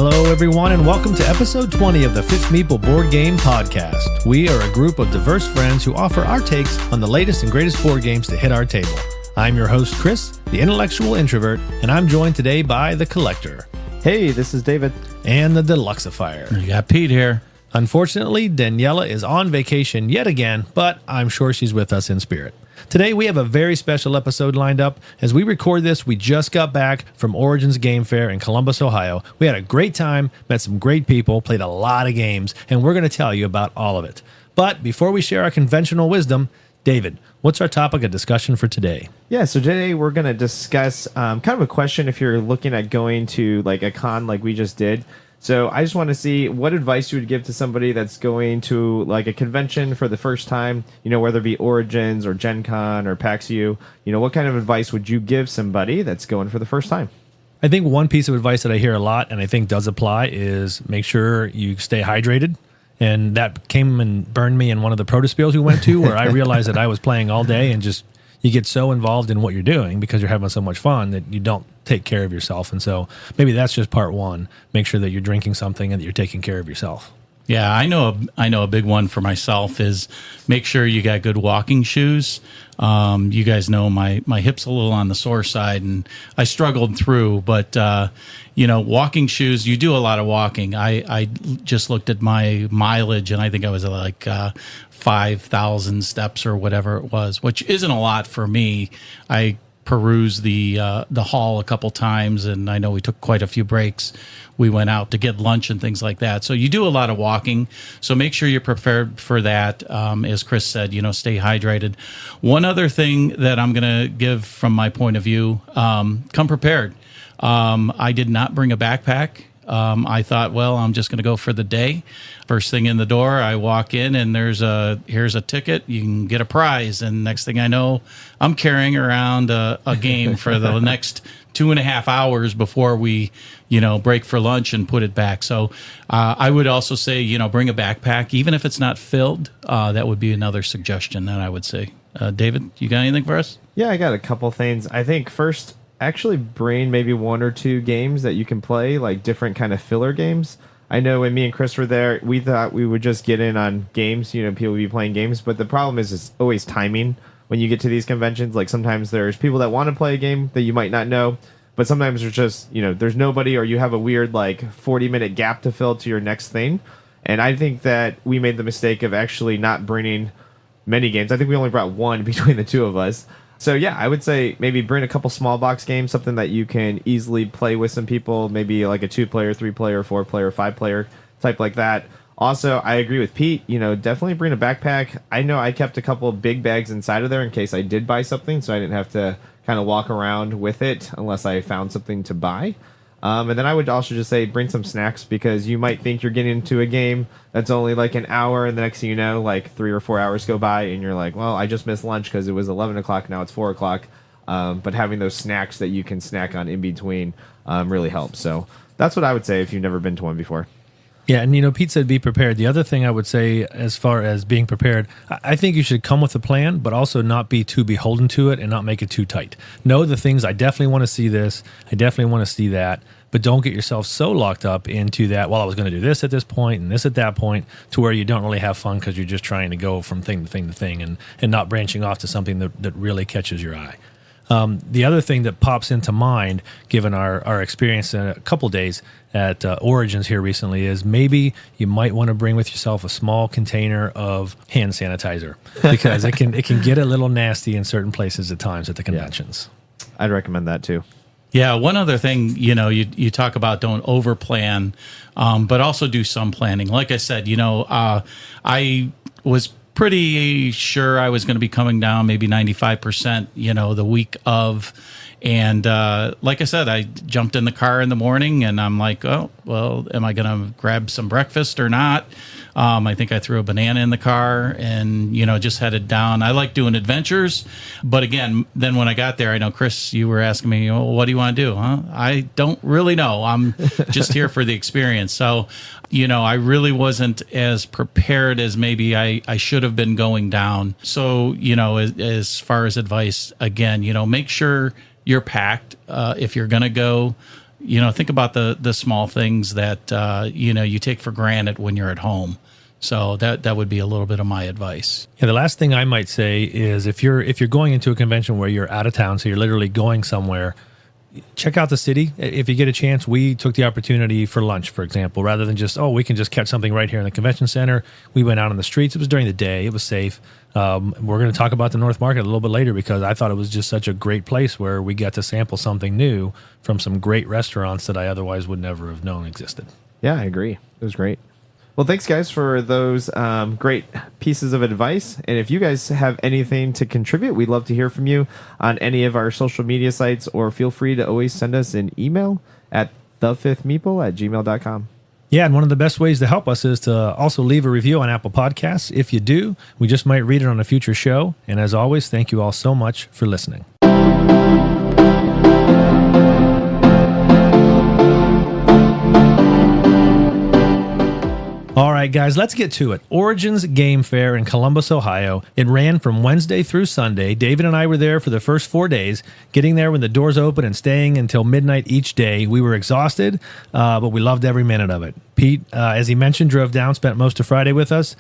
Hello, everyone, and welcome to episode 20 of the Fifth Meeple Board Game Podcast. We are a group of diverse friends who offer our takes on the latest and greatest board games to hit our table. I'm your host, Chris, the intellectual introvert, and I'm joined today by the collector. Hey, this is David. And the Deluxeifier. You got Pete here. Unfortunately, Daniela is on vacation yet again, but I'm sure she's with us in spirit. Today, we have a very special episode lined up. As we record this, we just got back from Origins Game Fair in Columbus, Ohio. We had a great time, met some great people, played a lot of games, and we're going to tell you about all of it. But before we share our conventional wisdom, David, what's our topic of discussion for today? Yeah, so today we're going to discuss kind of a question if you're looking at going to like a con like we just did. So I just want to see what advice you would give to somebody that's going to like a convention for the first time, you know, whether it be Origins or Gen Con or PAX U, you know, what kind of advice would you give somebody that's going for the first time? I think one piece of advice that I hear a lot and I think does apply is make sure you stay hydrated. And that came and burned me in one of the protospiels we went to where I realized that I was playing all day and just you get so involved in what you're doing because you're having so much fun that you don't take care of yourself. And so maybe that's just part one. Make sure that you're drinking something and that you're taking care of yourself. Yeah, I know a big one for myself is make sure you got good walking shoes. You guys know my hip's a little on the sore side, and I struggled through. But, walking shoes, you do a lot of walking. I just looked at my mileage, and I think I was at like 5,000 steps or whatever it was, which isn't a lot for me. I perused the hall a couple times, and I know we took quite a few breaks. We went out to get lunch and things like that. So you do a lot of walking. So make sure you're prepared for that. As Chris said, stay hydrated. One other thing that I'm going to give from my point of view, come prepared. I did not bring a backpack. I thought, well, I'm just going to go for the day. First thing in the door, I walk in and here's a ticket. You can get a prize. And next thing I know, I'm carrying around a game for the next 2.5 hours before we, break for lunch and put it back. So I would also say, bring a backpack, even if it's not filled. That would be another suggestion that I would say. David, you got anything for us? Yeah, I got a couple things. I think first, actually bring maybe one or two games that you can play, like different kind of filler games. I know when me and Chris were there, we thought we would just get in on games, people would be playing games, but the problem is it's always timing when you get to these conventions. Like sometimes there's people that want to play a game that you might not know, but sometimes there's just, there's nobody, or you have a weird like 40-minute gap to fill to your next thing. And I think that we made the mistake of actually not bringing many games. I think we only brought one between the two of us. So yeah, I would say maybe bring a couple small box games, something that you can easily play with some people, maybe like a 2-player, 3-player, 4-player, 5-player type like that. Also, I agree with Pete, definitely bring a backpack. I know I kept a couple of big bags inside of there in case I did buy something, so I didn't have to kind of walk around with it unless I found something to buy. And then I would also just say bring some snacks, because you might think you're getting into a game that's only like an hour, and the next thing you know, like 3 or 4 hours go by, and you're like, well, I just missed lunch because it was 11 o'clock, now it's 4 o'clock. But having those snacks that you can snack on in between really helps. So that's what I would say if you've never been to one before. Yeah, and Pete said be prepared. The other thing I would say as far as being prepared, I think you should come with a plan, but also not be too beholden to it and not make it too tight. Know the things, I definitely want to see this, I definitely want to see that, but don't get yourself so locked up into that, well, I was going to do this at this point and this at that point, to where you don't really have fun because you're just trying to go from thing to thing to thing and not branching off to something that really catches your eye. The other thing that pops into mind, given our experience in a couple days at Origins here recently, is maybe you might want to bring with yourself a small container of hand sanitizer, because it can get a little nasty in certain places at times at the conventions. Yeah. I'd recommend that too. Yeah, one other thing, you talk about don't over plan, but also do some planning. Like I said, I was pretty sure I was going to be coming down maybe 95%, the week of. And like I said, I jumped in the car in the morning and I'm like, oh, well, am I going to grab some breakfast or not? I think I threw a banana in the car and, just headed down. I like doing adventures. But again, then when I got there, I know, Chris, you were asking me, what do you want to do? Huh? I don't really know. I'm just here for the experience. So, I really wasn't as prepared as maybe I should have been going down. So, as far as advice, again, make sure you're packed. If you're going to go, think about the small things that, you take for granted when you're at home. So that would be a little bit of my advice. Yeah, the last thing I might say is if you're going into a convention where you're out of town, so you're literally going somewhere, check out the city. If you get a chance, we took the opportunity for lunch, for example, rather than just, we can just catch something right here in the convention center. We went out on the streets. It was during the day. It was safe. We're going to talk about the North Market a little bit later because I thought it was just such a great place where we got to sample something new from some great restaurants that I otherwise would never have known existed. Yeah, I agree. It was great. Well, thanks, guys, for those great pieces of advice. And if you guys have anything to contribute, we'd love to hear from you on any of our social media sites, or feel free to always send us an email at thefifthmeeple@gmail.com. Yeah, and one of the best ways to help us is to also leave a review on Apple Podcasts. If you do, we just might read it on a future show. And as always, thank you all so much for listening. All right, guys, let's get to it. Origins Game Fair in Columbus, Ohio. It ran from Wednesday through Sunday. David and I were there for the first 4 days, getting there when the doors open and staying until midnight each day. We were exhausted, but we loved every minute of it. Pete, as he mentioned, drove down, spent most of Friday with us.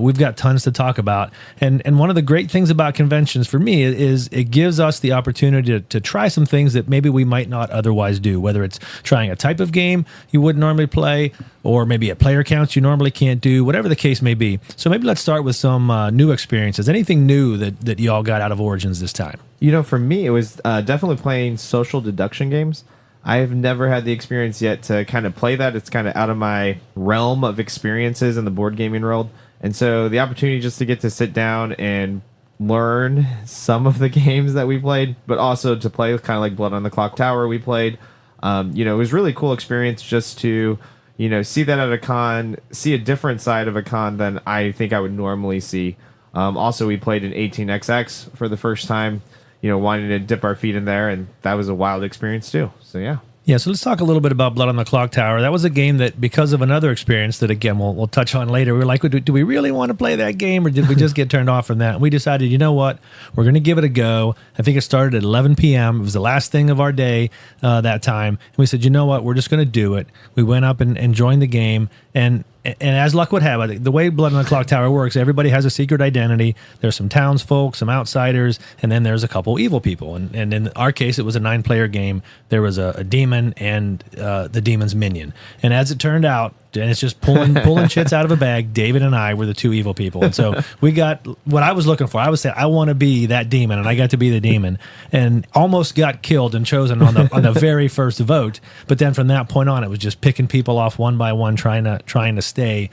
We've got tons to talk about. And one of the great things about conventions for me is it gives us the opportunity to try some things that maybe we might not otherwise do, whether it's trying a type of game you wouldn't normally play, or maybe at player counts you normally can't do, whatever the case may be. So maybe let's start with some new experiences. Anything new that y'all got out of Origins this time? For me, it was definitely playing social deduction games. I've never had the experience yet to kind of play that. It's kind of out of my realm of experiences in the board gaming world. And so the opportunity just to get to sit down and learn some of the games that we played, but also to play kind of like Blood on the Clock Tower we played. It was really cool experience just to, see that at a con, see a different side of a con than I think I would normally see. Also, we played an 18XX for the first time, wanting to dip our feet in there, and that was a wild experience too. So, yeah. Yeah, so let's talk a little bit about Blood on the Clock Tower. That was a game that, because of another experience that, again, we'll touch on later, we were like, do we really want to play that game, or did we just get turned off from that? And we decided, you know what, we're going to give it a go. I think it started at 11 p.m. It was the last thing of our day that time. And we said, you know what, we're just going to do it. We went up and joined the game, and as luck would have it, the way Blood on the Clock Tower works, everybody has a secret identity. There's some townsfolk, some outsiders, and then there's a couple evil people. And in our case, it was a 9-player game. There was a demon and the demon's minion. And as it turned out, and it's just pulling shits out of a bag, David and I were the two evil people. And so we got what I was looking for. I was saying, I want to be that demon, and I got to be the demon, and almost got killed and chosen on the very first vote. But then from that point on, it was just picking people off one by one, trying to stay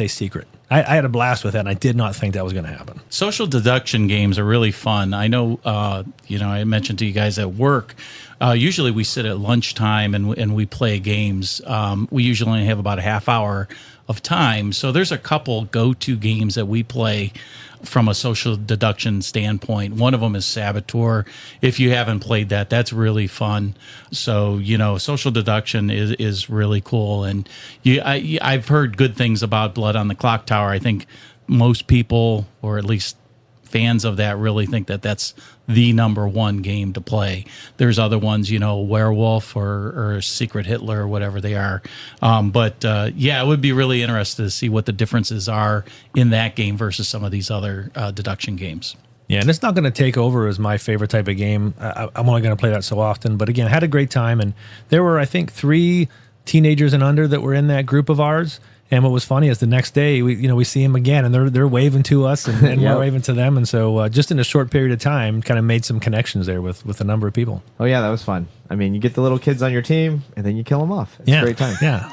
secret. I had a blast with that, and I did not think that was going to happen. Social deduction games are really fun. I know, I mentioned to you guys at work, usually we sit at lunchtime and we play games. We usually only have about a half hour of time. So there's a couple go-to games that we play from a social deduction standpoint. One of them is Saboteur. If you haven't played that, that's really fun. So, social deduction is really cool. And I've heard good things about Blood on the Clock Tower. I think most people, or at least fans of that, really think that that's the number one game to play. There's other ones, Werewolf or Secret Hitler or whatever they are. It would be really interesting to see what the differences are in that game versus some of these other deduction games. Yeah, and it's not going to take over as my favorite type of game. I'm only going to play that so often. But again, I had a great time. And there were, I think, 3 teenagers and under that were in that group of ours. And what was funny is the next day we see them again, and they're waving to us, and Yep. we're waving to them, and so just in a short period of time, kind of made some connections there with a number of people. Oh, yeah, that was fun. I mean, you get the little kids on your team, and then you kill them off. It's a great time. Yeah,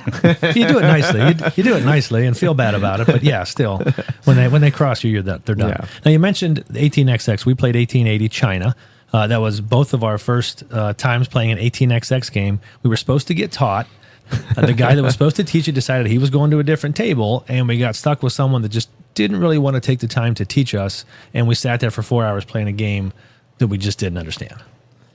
you do it nicely. You do it nicely and feel bad about it, but yeah, still, when they cross you, they're done. Yeah. Now you mentioned 18XX. We played 1880 China. That was both of our first times playing an 18XX game. We were supposed to get taught. The guy that was supposed to teach it decided he was going to a different table, and we got stuck with someone that just didn't really want to take the time to teach us, and we sat there for 4 hours playing a game that we just didn't understand.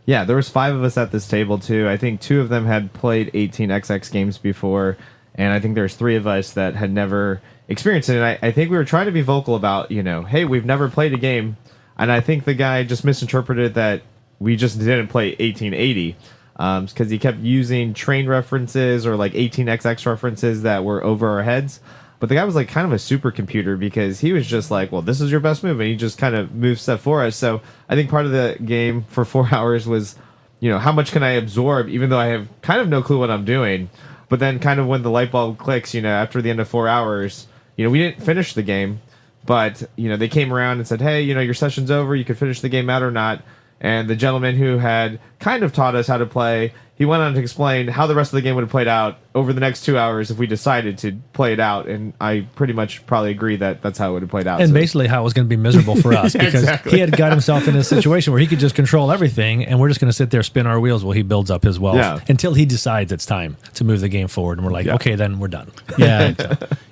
Yeah, there was 5 of us at this table too. I think 2 of them had played 18XX games before, and I think there's 3 of us that had never experienced it. And I think we were trying to be vocal about, hey, we've never played a game, and I think the guy just misinterpreted that we just didn't play 1880. because he kept using train references or like 18xx references that were over our heads. But the guy was like kind of a supercomputer because he was just like, well, this is your best move. And he just kind of moved stuff for us. So I think part of the game for 4 hours was, how much can I absorb, even though I have kind of no clue what I'm doing. But then kind of when the light bulb clicks, after the end of 4 hours, we didn't finish the game. But, they came around and said, hey, your session's over. You could finish the game out or not. And the gentleman who had kind of taught us how to play, he went on to explain how the rest of the game would have played out over the next 2 hours if we decided to play it out. And I pretty much probably agree that that's how it would have played out. And basically how it was going to be miserable for us because Exactly. he had got himself in a situation where he could just control everything and we're just going to sit there, spin our wheels while he builds up his wealth until he decides it's time to move the game forward. And we're like, okay, then we're done. Yeah.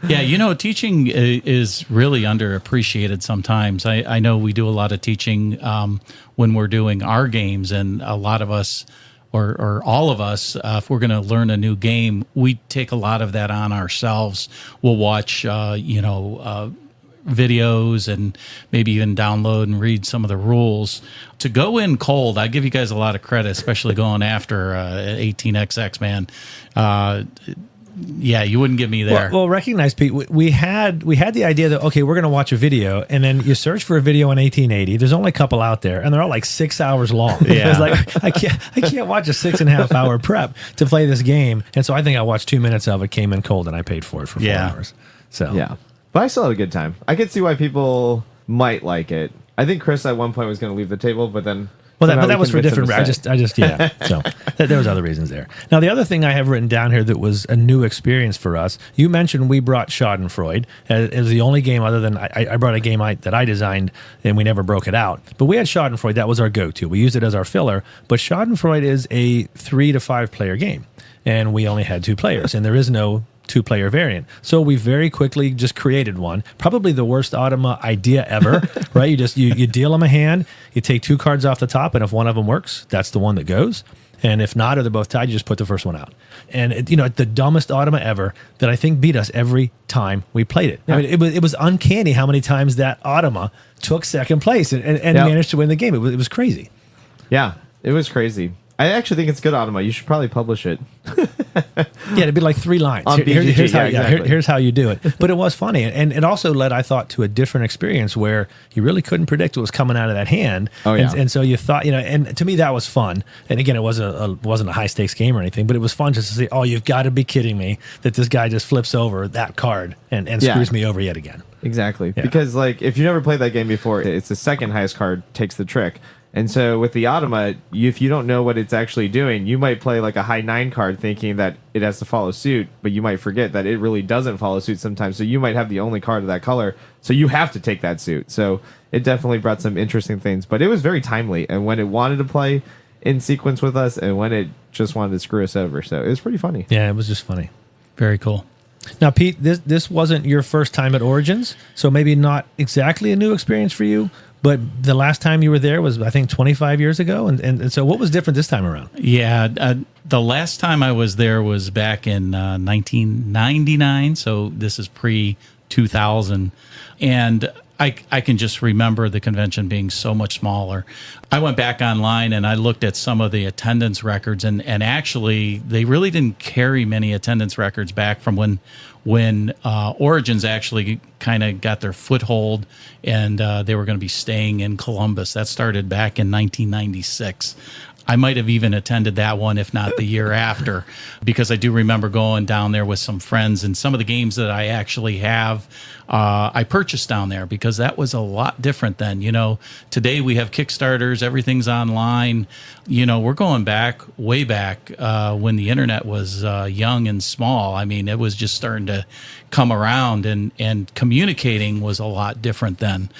Yeah. Teaching is really underappreciated sometimes. I know we do a lot of teaching when we're doing our games, and a lot of us or all of us, if we're going to learn a new game, we take a lot of that on ourselves. We'll watch, videos and maybe even download and read some of the rules. To go in cold, I give you guys a lot of credit, especially going after 18xx, man. Yeah, you wouldn't get me there. Well, recognize, Pete, we had the idea that, okay, we're going to watch a video, and then you search for a video in 1880. There's only a couple out there, and they're all like 6 hours long. Yeah. It's like, I can't watch a 6.5 hour prep to play this game. And so I think I watched 2 minutes of it, came in cold, and I paid for it for 4 hours. So yeah. But I still had a good time. I could see why people might like it. I think Chris at one point was going to leave the table, but then... But that was for different. I just yeah. So there was other reasons there. Now the other thing I have written down here that was a new experience for us. You mentioned we brought Schadenfreude as the only game other than I brought a game that I designed and we never broke it out. But we had Schadenfreude. That was our go-to. We used it as our filler. But Schadenfreude is a 3 to 5 player game, and we only had 2 players, and there is no 2-player variant. So we very quickly just created one. Probably the worst Automa idea ever, right? You deal them a hand, you take 2 cards off the top, and if one of them works, that's the one that goes. And if not, or they're both tied, you just put the first one out. And the dumbest Automa ever that I think beat us every time we played it. Yeah. I mean, it was uncanny how many times that Automa took second place and managed to win the game. It was crazy. Yeah, it was crazy. I actually think it's good Automa. You should probably publish it. Yeah, it'd be like 3 lines. On BGG, Here's how you do it. But it was funny. And it also led, I thought, to a different experience where you really couldn't predict what was coming out of that hand. Oh, yeah. And so you thought, and to me, that was fun. And again, it wasn't a high stakes game or anything, but it was fun just to see, oh, you've got to be kidding me that this guy just flips over that card and screws me over yet again. Exactly. Yeah. Because, if you never played that game before, it's the second highest card takes the trick. And so with the Automa, if you don't know what it's actually doing, you might play like a high 9 card thinking that it has to follow suit, but you might forget that it really doesn't follow suit sometimes. So you might have the only card of that color. So you have to take that suit. So it definitely brought some interesting things. But it was very timely. And when it wanted to play in sequence with us and when it just wanted to screw us over. So it was pretty funny. Yeah, it was just funny. Very cool. Now, Pete, this wasn't your first time at Origins, so maybe not exactly a new experience for you, but the last time you were there was, I think, 25 years ago. And so what was different this time around? Yeah, the last time I was there was back in 1999, so this is pre-2000. And I can just remember the convention being so much smaller. I went back online and I looked at some of the attendance records, and actually they really didn't carry many attendance records back from when Origins actually kind of got their foothold and they were going to be staying in Columbus. That started back in 1996. I might have even attended that one, if not the year after, because I do remember going down there with some friends, and some of the games that I actually have, I purchased down there because that was a lot different then. Today we have Kickstarters, everything's online. We're going way back when the internet was young and small. I mean, it was just starting to come around, and communicating was a lot different then.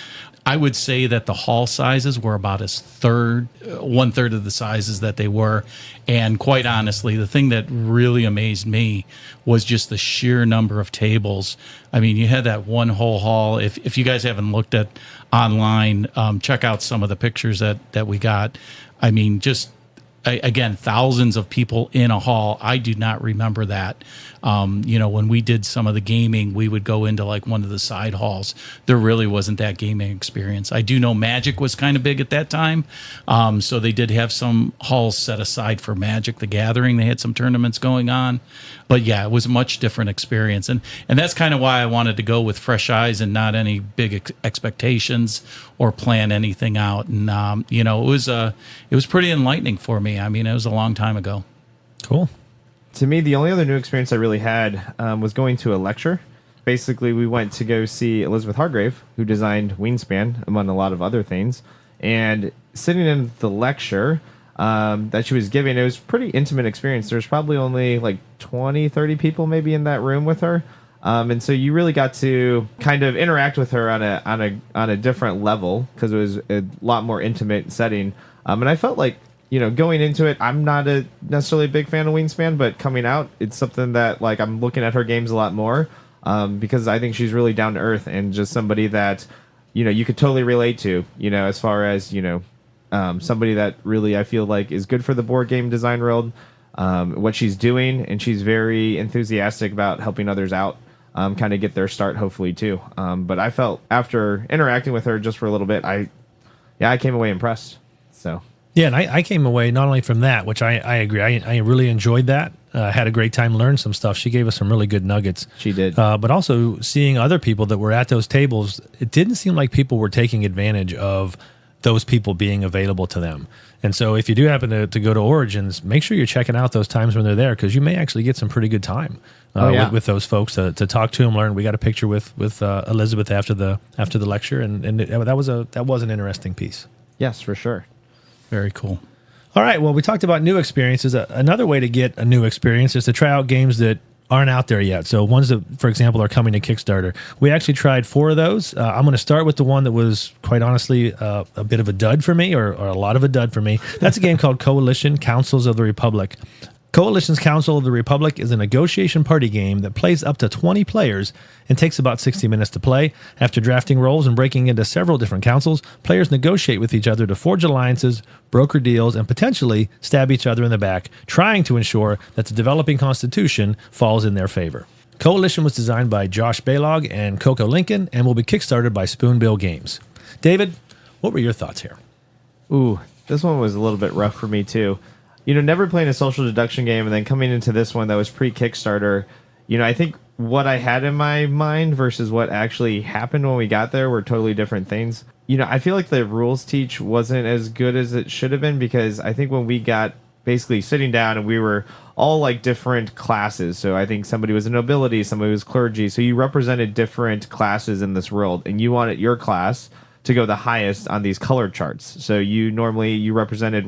I would say that the hall sizes were about 1/3 of the sizes that they were. And quite honestly, the thing that really amazed me was just the sheer number of tables. I mean, you had that one whole hall. If you guys haven't looked at online, check out some of the pictures that we got. I mean, just again, thousands of people in a hall. I do not remember that. When we did some of the gaming, we would go into like one of the side halls. There really wasn't that gaming experience. I do know Magic was kind of big at that time. So they did have some halls set aside for Magic the Gathering. They had some tournaments going on. But yeah, it was a much different experience. And that's kind of why I wanted to go with fresh eyes and not any big expectations or plan anything out. And, it was pretty enlightening for me. I mean, it was a long time ago. Cool. To me, the only other new experience I really had was going to a lecture. Basically, we went to go see Elizabeth Hargrave, who designed Wingspan, among a lot of other things. And sitting in the lecture that she was giving, it was a pretty intimate experience. There's probably only like 20, 30 people maybe in that room with her. And so you really got to kind of interact with her on a different level because it was a lot more intimate setting. And I felt like, going into it, I'm not necessarily a big fan of Wingspan, but coming out, it's something that like I'm looking at her games a lot more because I think she's really down to earth and just somebody that, you could totally relate to, as far as, somebody that really I feel like is good for the board game design world, what she's doing, and she's very enthusiastic about helping others out, kind of get their start, hopefully, too. But I felt after interacting with her just for a little bit, I came away impressed. So. Yeah, and I came away not only from that, which I agree. I really enjoyed that. Had a great time, learned some stuff. She gave us some really good nuggets. She did. But also seeing other people that were at those tables, it didn't seem like people were taking advantage of those people being available to them. And so if you do happen to go to Origins, make sure you're checking out those times when they're there because you may actually get some pretty good time with those folks to talk to them, learn. We got a picture with Elizabeth after the lecture, and that was an interesting piece. Yes, for sure. Very cool. All right. Well, we talked about new experiences. Another way to get a new experience is to try out games that aren't out there yet. So ones that, for example, are coming to Kickstarter. We actually tried 4 of those. I'm going to start with the one that was, quite honestly, a bit of a dud for me, or a lot of a dud for me. That's a game called Coalition Councils of the Republic. Coalition's Council of the Republic is a negotiation party game that plays up to 20 players and takes about 60 minutes to play. After drafting roles and breaking into several different councils, players negotiate with each other to forge alliances, broker deals, and potentially stab each other in the back, trying to ensure that the developing constitution falls in their favor. Coalition was designed by Josh Balog and Coco Lincoln and will be kickstarted by Spoonbill Games. David, what were your thoughts here? Ooh, this one was a little bit rough for me, too. Never playing a social deduction game and then coming into this one that was pre-Kickstarter, I think what I had in my mind versus what actually happened when we got there were totally different things. I feel like the rules teach wasn't as good as it should have been because I think when we got basically sitting down and we were all like different classes. So I think somebody was a nobility, somebody was clergy. So you represented different classes in this world and you wanted your class to go the highest on these color charts. So you represented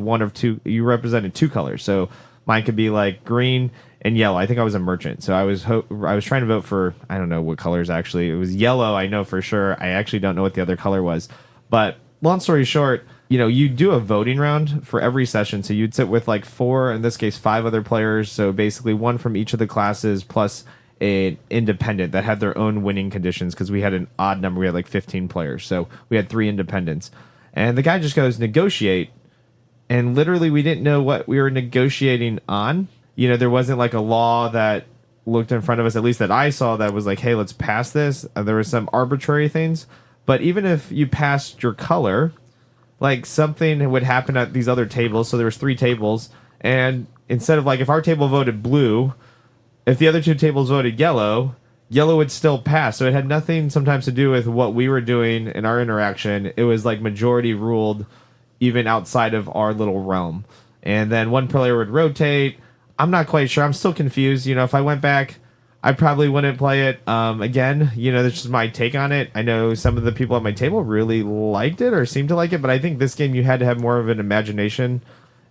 you represented 2 colors. So mine could be like green and yellow. I think I was a merchant. So I was trying to vote for, I don't know what colors actually. It was yellow, I know for sure. I actually don't know what the other color was. But long story short, you do a voting round for every session. So you'd sit with like 4, in this case 5 other players. So basically 1 from each of the classes plus an independent that had their own winning conditions because we had an odd number. We had like 15 players. So we had 3 independents. And the guy just goes, negotiate. And literally we didn't know what we were negotiating on. There wasn't like a law that looked in front of us, at least that I saw, that was like, hey, let's pass this. There were some arbitrary things. But even if you passed your color, like something would happen at these other tables. So there was 3 tables. And instead of like, if our table voted blue, if the other 2 tables voted yellow would still pass. So it had nothing sometimes to do with what we were doing in our interaction. It was like majority ruled even outside of our little realm. And then one player would rotate. I'm not quite sure. I'm still confused. If I went back, I probably wouldn't play it again. That's just my take on it. I know some of the people at my table really liked it or seemed to like it, but I think this game you had to have more of an imagination.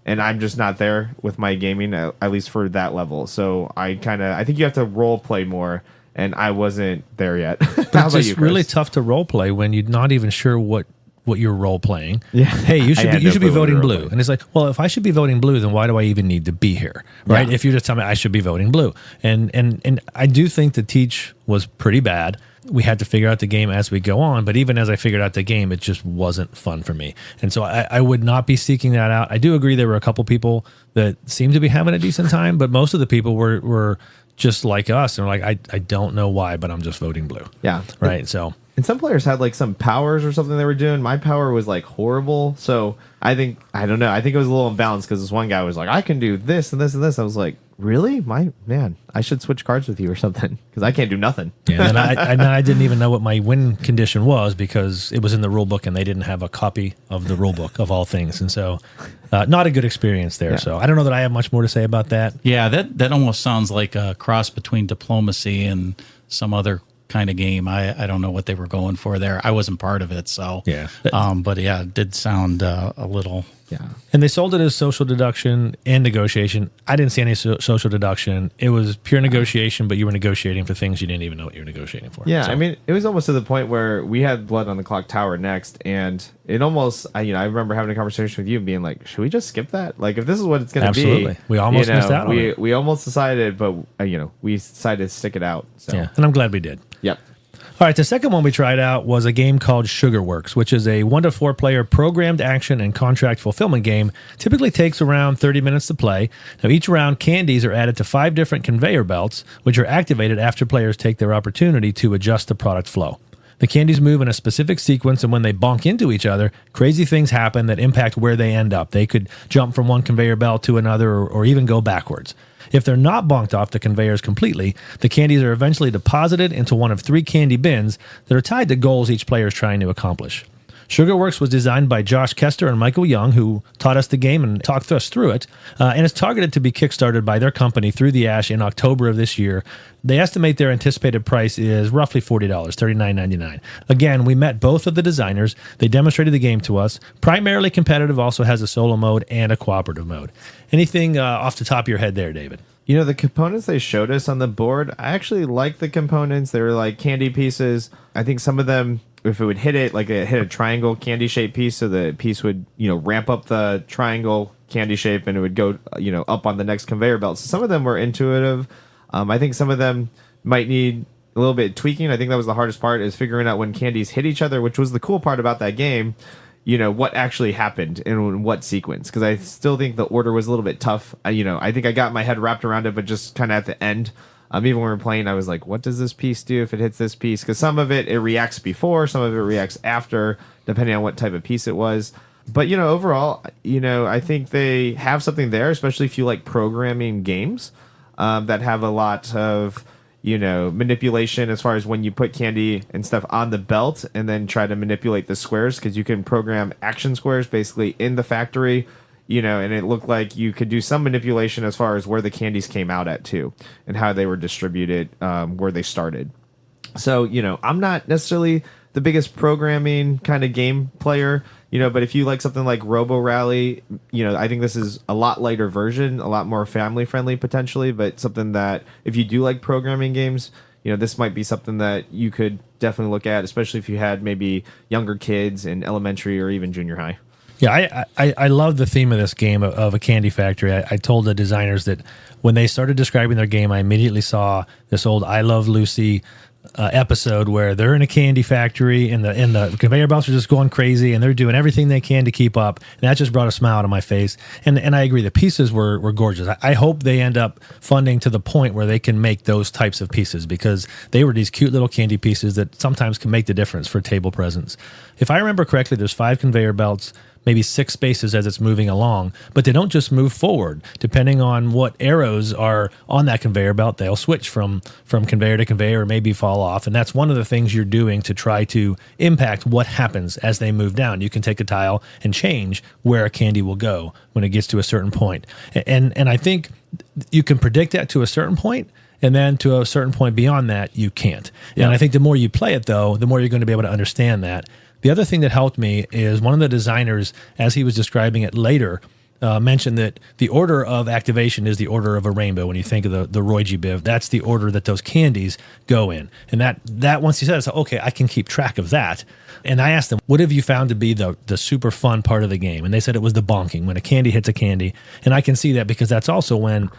And I'm just not there with my gaming, at least for that level. So I think you have to role play more, and I wasn't there yet. How about It's you, Chris? really tough to role play when you're not even sure what what you're role playing. Yeah. Hey, you I had no should be clue what voting you were blue. role-playing. And it's like, well, if I should be voting blue, then why do I even need to be here? Right? Yeah. If you just tell me I should be voting blue. And I do think the teach was pretty bad. We had to figure out the game as we go on, but even as I figured out the game, it just wasn't fun for me. And so I would not be seeking that out. I do agree there were a couple people that seemed to be having a decent time, but most of the people were just like us and were like, I don't know why, but I'm just voting blue. Yeah. Right. So And some players had like some powers or something they were doing. My power was like horrible. So I don't know. I think it was a little imbalanced because this one guy was like, I can do this and this and this. I was like, really? I should switch cards with you or something because I can't do nothing. yeah, and I didn't even know what my win condition was because it was in the rule book and they didn't have a copy of the rule book of all things. And so not a good experience there. Yeah. So I don't know that I have much more to say about that. Yeah, that almost sounds like a cross between diplomacy and some other kind of game. I don't know what they were going for there. I wasn't part of it, so Yeah. But yeah, it did sound a little. Yeah. And they sold it as social deduction and negotiation. I didn't see any social deduction. It was pure negotiation, but you were negotiating for things you didn't even know what you were negotiating for. Yeah, So, I mean, it was almost to the point where we had Blood on the Clock Tower next, and it almost, I remember having a conversation with you and being like, should we just skip that? Like, if this is what it's going to be. Absolutely. We almost missed out on it. We almost decided, but, we decided to stick it out. So, yeah, and I'm glad we did. Yep. All right, the second one we tried out was a game called Sugarworks, which is a 1 to 4 player programmed action and contract fulfillment game. Typically takes around 30 minutes to play. Now, each round, candies are added to 5 different conveyor belts, which are activated after players take their opportunity to adjust the product flow. The candies move in a specific sequence, and when they bonk into each other, crazy things happen that impact where they end up. They could jump from one conveyor belt to another or even go backwards. If they're not bonked off the conveyors completely, the candies are eventually deposited into one of 3 candy bins that are tied to goals each player is trying to accomplish. Sugarworks was designed by Josh Kester and Michael Young, who taught us the game and talked us through it, and is targeted to be kickstarted by their company Through the Ash in October of this year. They estimate their anticipated price is roughly $40, $39.99. Again, we met both of the designers. They demonstrated the game to us. Primarily competitive, also has a solo mode and a cooperative mode. Anything off the top of your head there, David? The components they showed us on the board, I actually like the components. They were like candy pieces. I think some of them, if it would hit it, like it hit a triangle candy shaped piece, so the piece would, ramp up the triangle candy shape and it would go, up on the next conveyor belt. So some of them were intuitive. I think some of them might need a little bit tweaking. I think that was the hardest part, is figuring out when candies hit each other, which was the cool part about that game. What actually happened and in what sequence, because I still think the order was a little bit tough. I think I got my head wrapped around it, but just kind of at the end. Even when we were playing, I was like, what does this piece do if it hits this piece? Because some of it reacts before, some of it reacts after, depending on what type of piece it was. But, overall, I think they have something there, especially if you like programming games that have a lot of, manipulation as far as when you put candy and stuff on the belt and then try to manipulate the squares, because you can program action squares basically in the factory. And it looked like you could do some manipulation as far as where the candies came out at too, and how they were distributed, where they started. So, I'm not necessarily the biggest programming kind of game player, but if you like something like Robo Rally, I think this is a lot lighter version, a lot more family friendly potentially, but something that if you do like programming games, this might be something that you could definitely look at, especially if you had maybe younger kids in elementary or even junior high. Yeah, I love the theme of this game of a candy factory. I told the designers that when they started describing their game, I immediately saw this old I Love Lucy episode where they're in a candy factory and the conveyor belts are just going crazy and they're doing everything they can to keep up. And that just brought a smile to my face. And I agree, the pieces were gorgeous. I hope they end up funding to the point where they can make those types of pieces, because they were these cute little candy pieces that sometimes can make the difference for table presence. If I remember correctly, there's 5 conveyor belts, maybe 6 spaces as it's moving along, but they don't just move forward. Depending on what arrows are on that conveyor belt, they'll switch from conveyor to conveyor or maybe fall off. And that's one of the things you're doing to try to impact what happens as they move down. You can take a tile and change where a candy will go when it gets to a certain point. And I think you can predict that to a certain point, and then to a certain point beyond that, you can't. Yeah. And I think the more you play it, though, the more you're going to be able to understand that. The other thing that helped me is one of the designers, as he was describing it later, mentioned that the order of activation is the order of a rainbow. When you think of the Roy G. Biv, that's the order that those candies go in. And that once you said it, so okay, I can keep track of that. And I asked them, what have you found to be the super fun part of the game? And they said it was the bonking, when a candy hits a candy. And I can see that because that's also when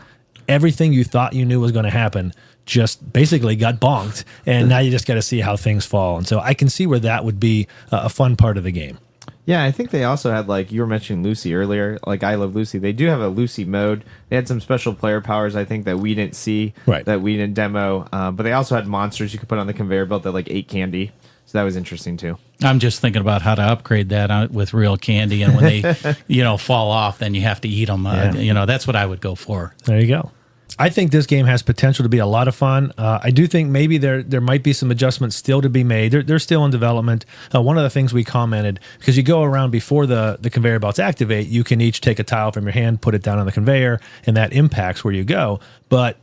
everything you thought you knew was going to happen just basically got bonked. And now you just got to see how things fall. And so I can see where that would be a fun part of the game. Yeah, I think they also had, like, you were mentioning Lucy earlier, like I Love Lucy. They do have a Lucy mode. They had some special player powers, I think, that we didn't see, right, that we didn't demo. But they also had monsters you could put on the conveyor belt that, like, ate candy. So that was interesting, too. I'm just thinking about how to upgrade that with real candy. And when they, fall off, then you have to eat them. That's what I would go for. There you go. I think this game has potential to be a lot of fun. I do think maybe there might be some adjustments still to be made. They're still in development. One of the things we commented, because you go around before the conveyor belts activate, you can each take a tile from your hand, put it down on the conveyor, and that impacts where you go. But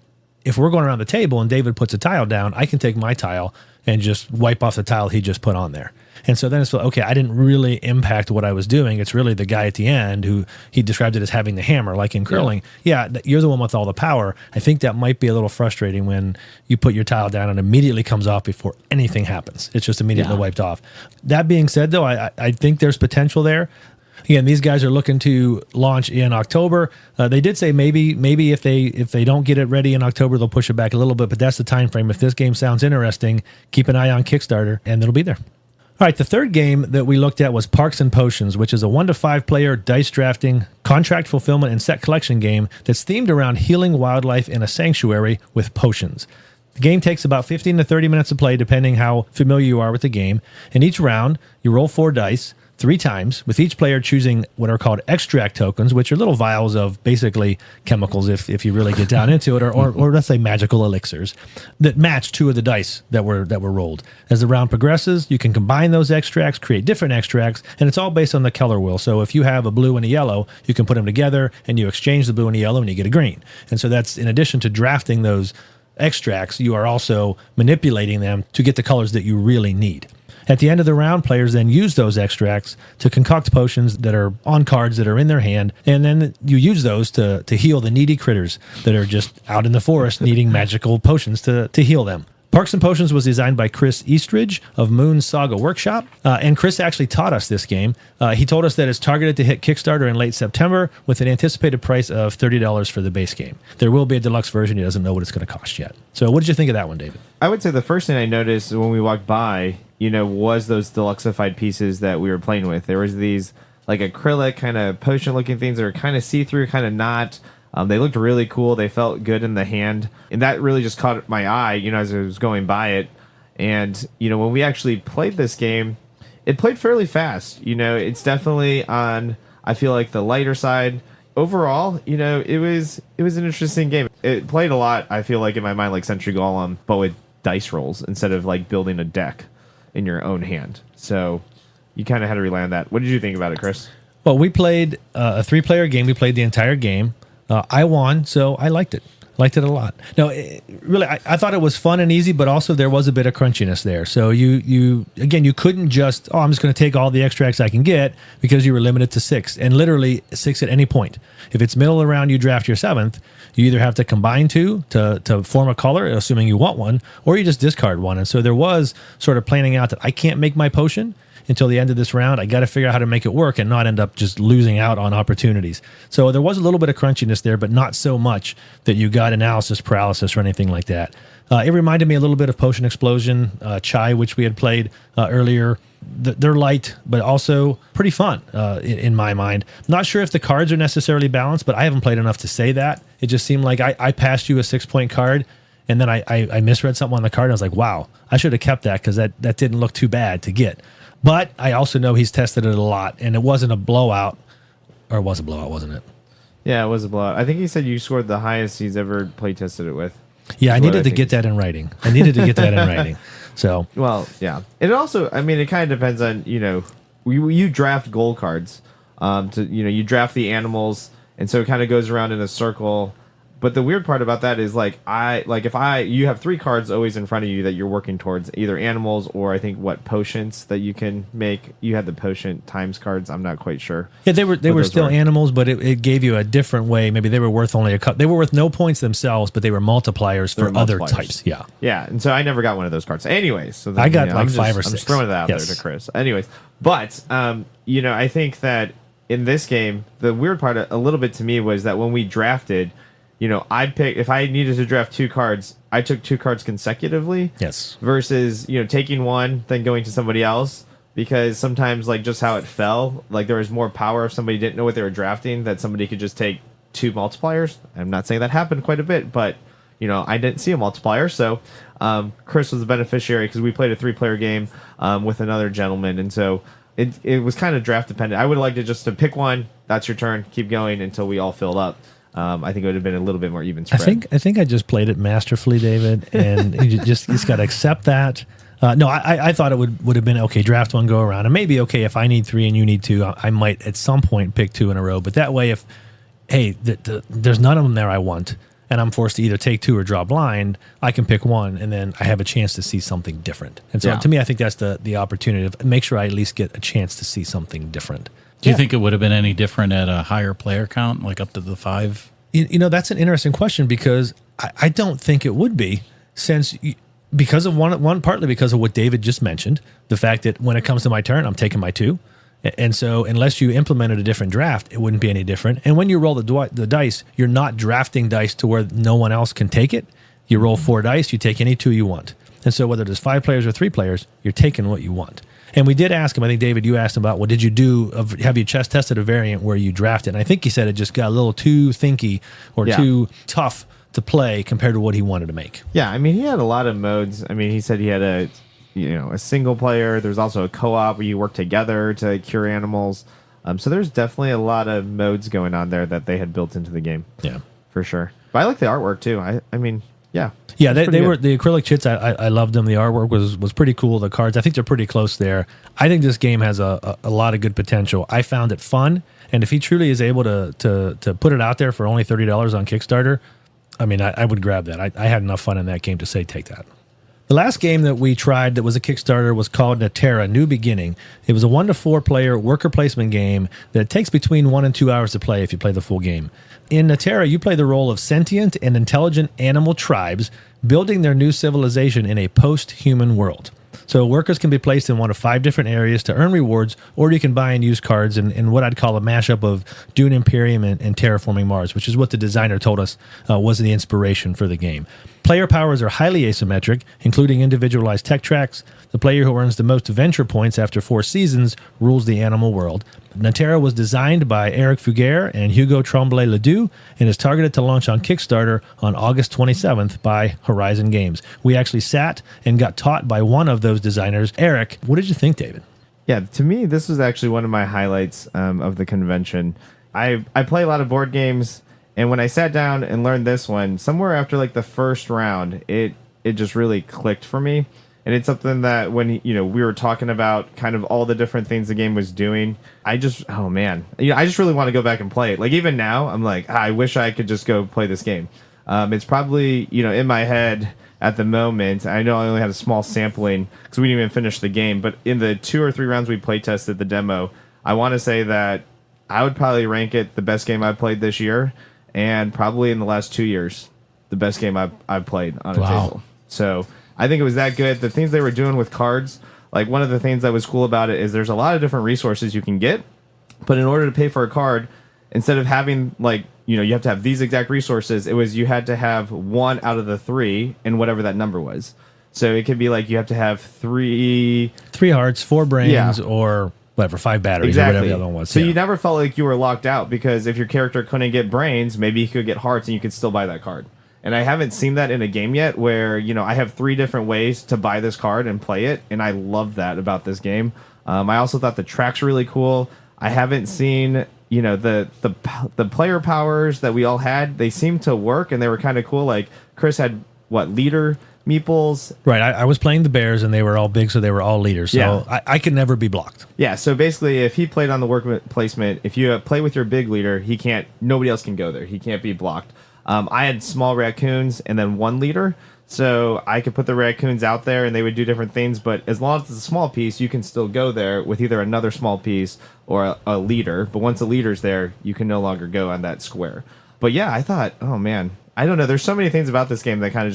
if we're going around the table and David puts a tile down, I can take my tile and just wipe off the tile he just put on there. And so then it's okay, I didn't really impact what I was doing. It's really the guy at the end who he described it as having the hammer, like in curling. Yeah, you're the one with all the power. I think that might be a little frustrating when you put your tile down and immediately comes off before anything happens. It's just immediately wiped off. That being said, though, I think there's potential there. Again, these guys are looking to launch in October. They did say maybe if they don't get it ready in October, they'll push it back a little bit. But that's the time frame. If this game sounds interesting, keep an eye on Kickstarter, and it'll be there. All right, the third game that we looked at was Parks and Potions, which is a 1 to 5 player dice drafting, contract fulfillment, and set collection game that's themed around healing wildlife in a sanctuary with potions. The game takes about 15 to 30 minutes to play, depending how familiar you are with the game. In each round, you roll 4 dice 3 times, with each player choosing what are called extract tokens, which are little vials of basically chemicals, if you really get down into it, or let's say magical elixirs that match 2 of the dice that were rolled. As the round progresses, you can combine those extracts, create different extracts, and it's all based on the color wheel. So if you have a blue and a yellow, you can put them together, and you exchange the blue and the yellow, and you get a green. And so that's, in addition to drafting those extracts, you are also manipulating them to get the colors that you really need. At the end of the round, players then use those extracts to concoct potions that are on cards that are in their hand, and then you use those to heal the needy critters that are just out in the forest needing magical potions to heal them. Parks and Potions was designed by Chris Eastridge of Moon Saga Workshop, and Chris actually taught us this game. He told us that it's targeted to hit Kickstarter in late September with an anticipated price of $30 for the base game. There will be a deluxe version. He doesn't know what it's going to cost yet. So what did you think of that one, David? I would say the first thing I noticed when we walked by, was those deluxeified pieces that we were playing with. There was these like acrylic kind of potion looking things that are kind of see-through, kind of not. They looked really cool. They felt good in the hand. And that really just caught my eye, as I was going by it. And, when we actually played this game, it played fairly fast. It's definitely on, I feel like, the lighter side. Overall, it was an interesting game. It played a lot, I feel like, in my mind, like Century Golem, but with dice rolls instead of like building a deck in your own hand. So you kind of had to rely on that. What did you think about it, Chris? Well, we played a 3-player game. We played the entire game. I won, so I liked it. Liked it a lot. No, really, I thought it was fun and easy, but also there was a bit of crunchiness there. So you couldn't just, I'm just going to take all the extracts I can get, because you were limited to 6, and literally 6 at any point. If it's middle of the round, you draft your 7th, you either have to combine 2 to form a color, assuming you want one, or you just discard one. And so there was sort of planning out that I can't make my potion until the end of this round. I got to figure out how to make it work and not end up just losing out on opportunities. So there was a little bit of crunchiness there, but not so much that you got analysis paralysis or anything like that. It reminded me a little bit of Potion Explosion, Chai, which we had played earlier. They're light, but also pretty fun in my mind. Not sure if the cards are necessarily balanced, but I haven't played enough to say that. It just seemed like I passed you a 6-point card, and then I misread something on the card, and I was like, wow, I should have kept that, because that didn't look too bad to get. But I also know he's tested it a lot, and it wasn't a blowout. Or it was a blowout, wasn't it? Yeah, it was a blowout. I think he said you scored the highest he's ever play tested it with. Yeah, I needed to get that in writing. So, well, yeah. It also, it kind of depends on, you draft goal cards. You draft the animals, and so it kind of goes around in a circle. But the weird part about that is you have 3 cards always in front of you that you're working towards, either animals or I think potions that you can make. You had the potion times cards. I'm not quite sure. Yeah, they were still animals, but it gave you a different way. Maybe they were worth only a couple. They were worth no points themselves, but they were multipliers for other types. Yeah. Yeah, and so I never got one of those cards. Anyways, so then, I got like 5 or 6. I'm just throwing that out there to Chris. Anyways, but I think that in this game, the weird part a little bit to me was that when we drafted, if I needed to draft 2 cards, I took 2 cards consecutively. Yes. Versus, taking one, then going to somebody else. Because sometimes, just how it fell, there was more power if somebody didn't know what they were drafting, that somebody could just take 2 multipliers. I'm not saying that happened quite a bit, but, I didn't see a multiplier. So Chris was the beneficiary because we played a 3-player game with another gentleman. And so it was kind of draft dependent. I would like to pick one. That's your turn. Keep going until we all filled up. I think it would have been a little bit more even spread. I think I just played it masterfully, David, and you just got to accept that. No, I thought it would have been okay. Draft 1, go around, and maybe okay if I need 3 and you need 2, I might at some point pick 2 in a row. But that way, if there's none of them there I want, and I'm forced to either take 2 or draw blind, I can pick 1, and then I have a chance to see something different. And so to me, I think that's the opportunity to make sure I at least get a chance to see something different. Do you think it would have been any different at a higher player count, like up to the 5? That's an interesting question because I don't think it would be, because of partly because of what David just mentioned, the fact that when it comes to my turn, I'm taking my 2. And so unless you implemented a different draft, it wouldn't be any different. And when you roll the dice, you're not drafting dice to where no one else can take it. You roll 4 dice, you take any 2 you want. And so whether there's 5 players or 3 players, you're taking what you want. And we did ask him, I think, David, you asked him about, did you have you chest tested a variant where you drafted? And I think he said it just got a little too thinky or too tough to play compared to what he wanted to make. Yeah, I mean, he had a lot of modes. I mean, he said he had a single player. There's also a co-op where you work together to cure animals. So there's definitely a lot of modes going on there that they had built into the game. Yeah, for sure. But I like the artwork too. I mean, yeah. Yeah, they were the acrylic chits. I loved them. The artwork was pretty cool. The cards, I think they're pretty close there. I think this game has a lot of good potential. I found it fun, and if he truly is able to put it out there for only $30 on Kickstarter, I mean, I would grab that. I had enough fun in that game to say take that. The last game that we tried that was a Kickstarter was called Natera, New Beginning. It was a 1 to 4 player worker placement game that takes between 1 and 2 hours to play if you play the full game. In Natera, you play the role of sentient and intelligent animal tribes building their new civilization in a post-human world. So workers can be placed in one of 5 different areas to earn rewards, or you can buy and use cards in what I'd call a mashup of Dune Imperium and Terraforming Mars, which is what the designer told us was the inspiration for the game. Player powers are highly asymmetric, including individualized tech tracks. The player who earns the most venture points after 4 seasons rules the animal world. Natera was designed by Eric Fugere and Hugo Tremblay-Ledoux and is targeted to launch on Kickstarter on August 27th by Horizon Games. We actually sat and got taught by one of those designers. Eric, what did you think, David? Yeah, to me, this was actually one of my highlights of the convention. I play a lot of board games, and when I sat down and learned this one, somewhere after like the first round, it just really clicked for me. And it's something that when we were talking about kind of all the different things the game was doing, I just really want to go back and play it. Like even now, I'm like, I wish I could just go play this game. It's probably in my head at the moment. I know I only had a small sampling because we didn't even finish the game. But in the 2 or 3 rounds we play tested the demo, I want to say that I would probably rank it the best game I've played this year, and probably in the last 2 years, the best game I've played on a table. So I think it was that good. The things they were doing with cards, like one of the things that was cool about it is there's a lot of different resources you can get, but in order to pay for a card, instead of having you have to have these exact resources, it was you had to have 1 out of the 3 and whatever that number was. So it could be like you have to have 3 hearts, 4 brains, or whatever, 5 batteries, or whatever the other one was. So you never felt like you were locked out, because if your character couldn't get brains, maybe he could get hearts and you could still buy that card. And I haven't seen that in a game yet where, I have 3 different ways to buy this card and play it. And I love that about this game. I also thought the tracks were really cool. I haven't seen, the player powers that we all had. They seemed to work and they were kind of cool. Like Chris had, leader meeples. Right. I was playing the bears and they were all big, so they were all leaders. So I could never be blocked. Yeah. So basically, if he played on the work placement, if you play with your big leader, nobody else can go there. He can't be blocked. I had small raccoons and then 1 liter. So I could put the raccoons out there and they would do different things. But as long as it's a small piece, you can still go there with either another small piece or a liter. But once a liter's there, you can no longer go on that square. But yeah, I thought, oh man, I don't know. There's so many things about this game that kind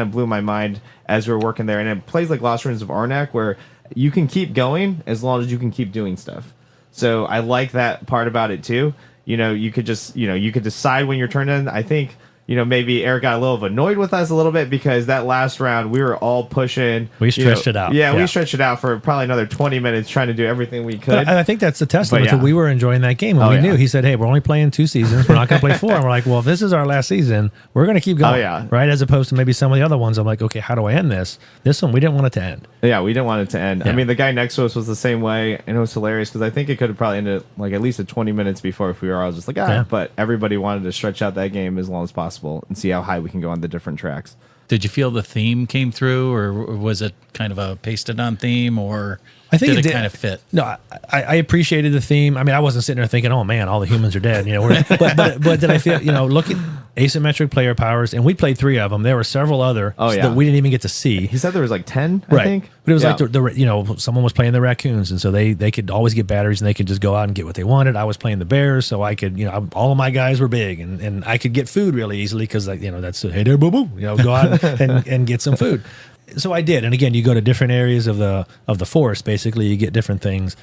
of blew my mind as we were working there. And it plays like Lost Ruins of Arnak, where you can keep going as long as you can keep doing stuff. So I like that part about it too. You could just, you could decide when your turn in. I think, maybe Eric got a little annoyed with us a little bit because that last round we were all pushing. We stretched it out. Yeah, we stretched it out for probably another 20 minutes trying to do everything we could. And I think that's the testament that we were enjoying that game. And we knew, he said, hey, we're only playing 2 seasons. We're not going to play 4. And we're like, well, if this is our last season, we're going to keep going. Right? As opposed to maybe some of the other ones. I'm like, okay, how do I end this? This one, we didn't want it to end. Yeah, we didn't want it to end. Yeah. I mean, the guy next to us was the same way. And it was hilarious because I think it could have probably ended like at least at 20 minutes before if we were all just like, But everybody wanted to stretch out that game as long as possible and see how high we can go on the different tracks. Did you feel the theme came through, or was it kind of a pasted on theme, or I think did it kind of fit? No, I appreciated the theme. I mean, I wasn't sitting there thinking, oh man, all the humans are dead. But did I feel, looking asymmetric player powers, and we played 3 of them. There were several other that we didn't even get to see. He said there was like 10, I think. But it was like the someone was playing the raccoons, and so they could always get batteries, and they could just go out and get what they wanted. I was playing the bears, so I could, all of my guys were big, and I could get food really easily because that's hey there, boo boo, go out and get some food. So I did, and again, you go to different areas of the forest. Basically, you get different things.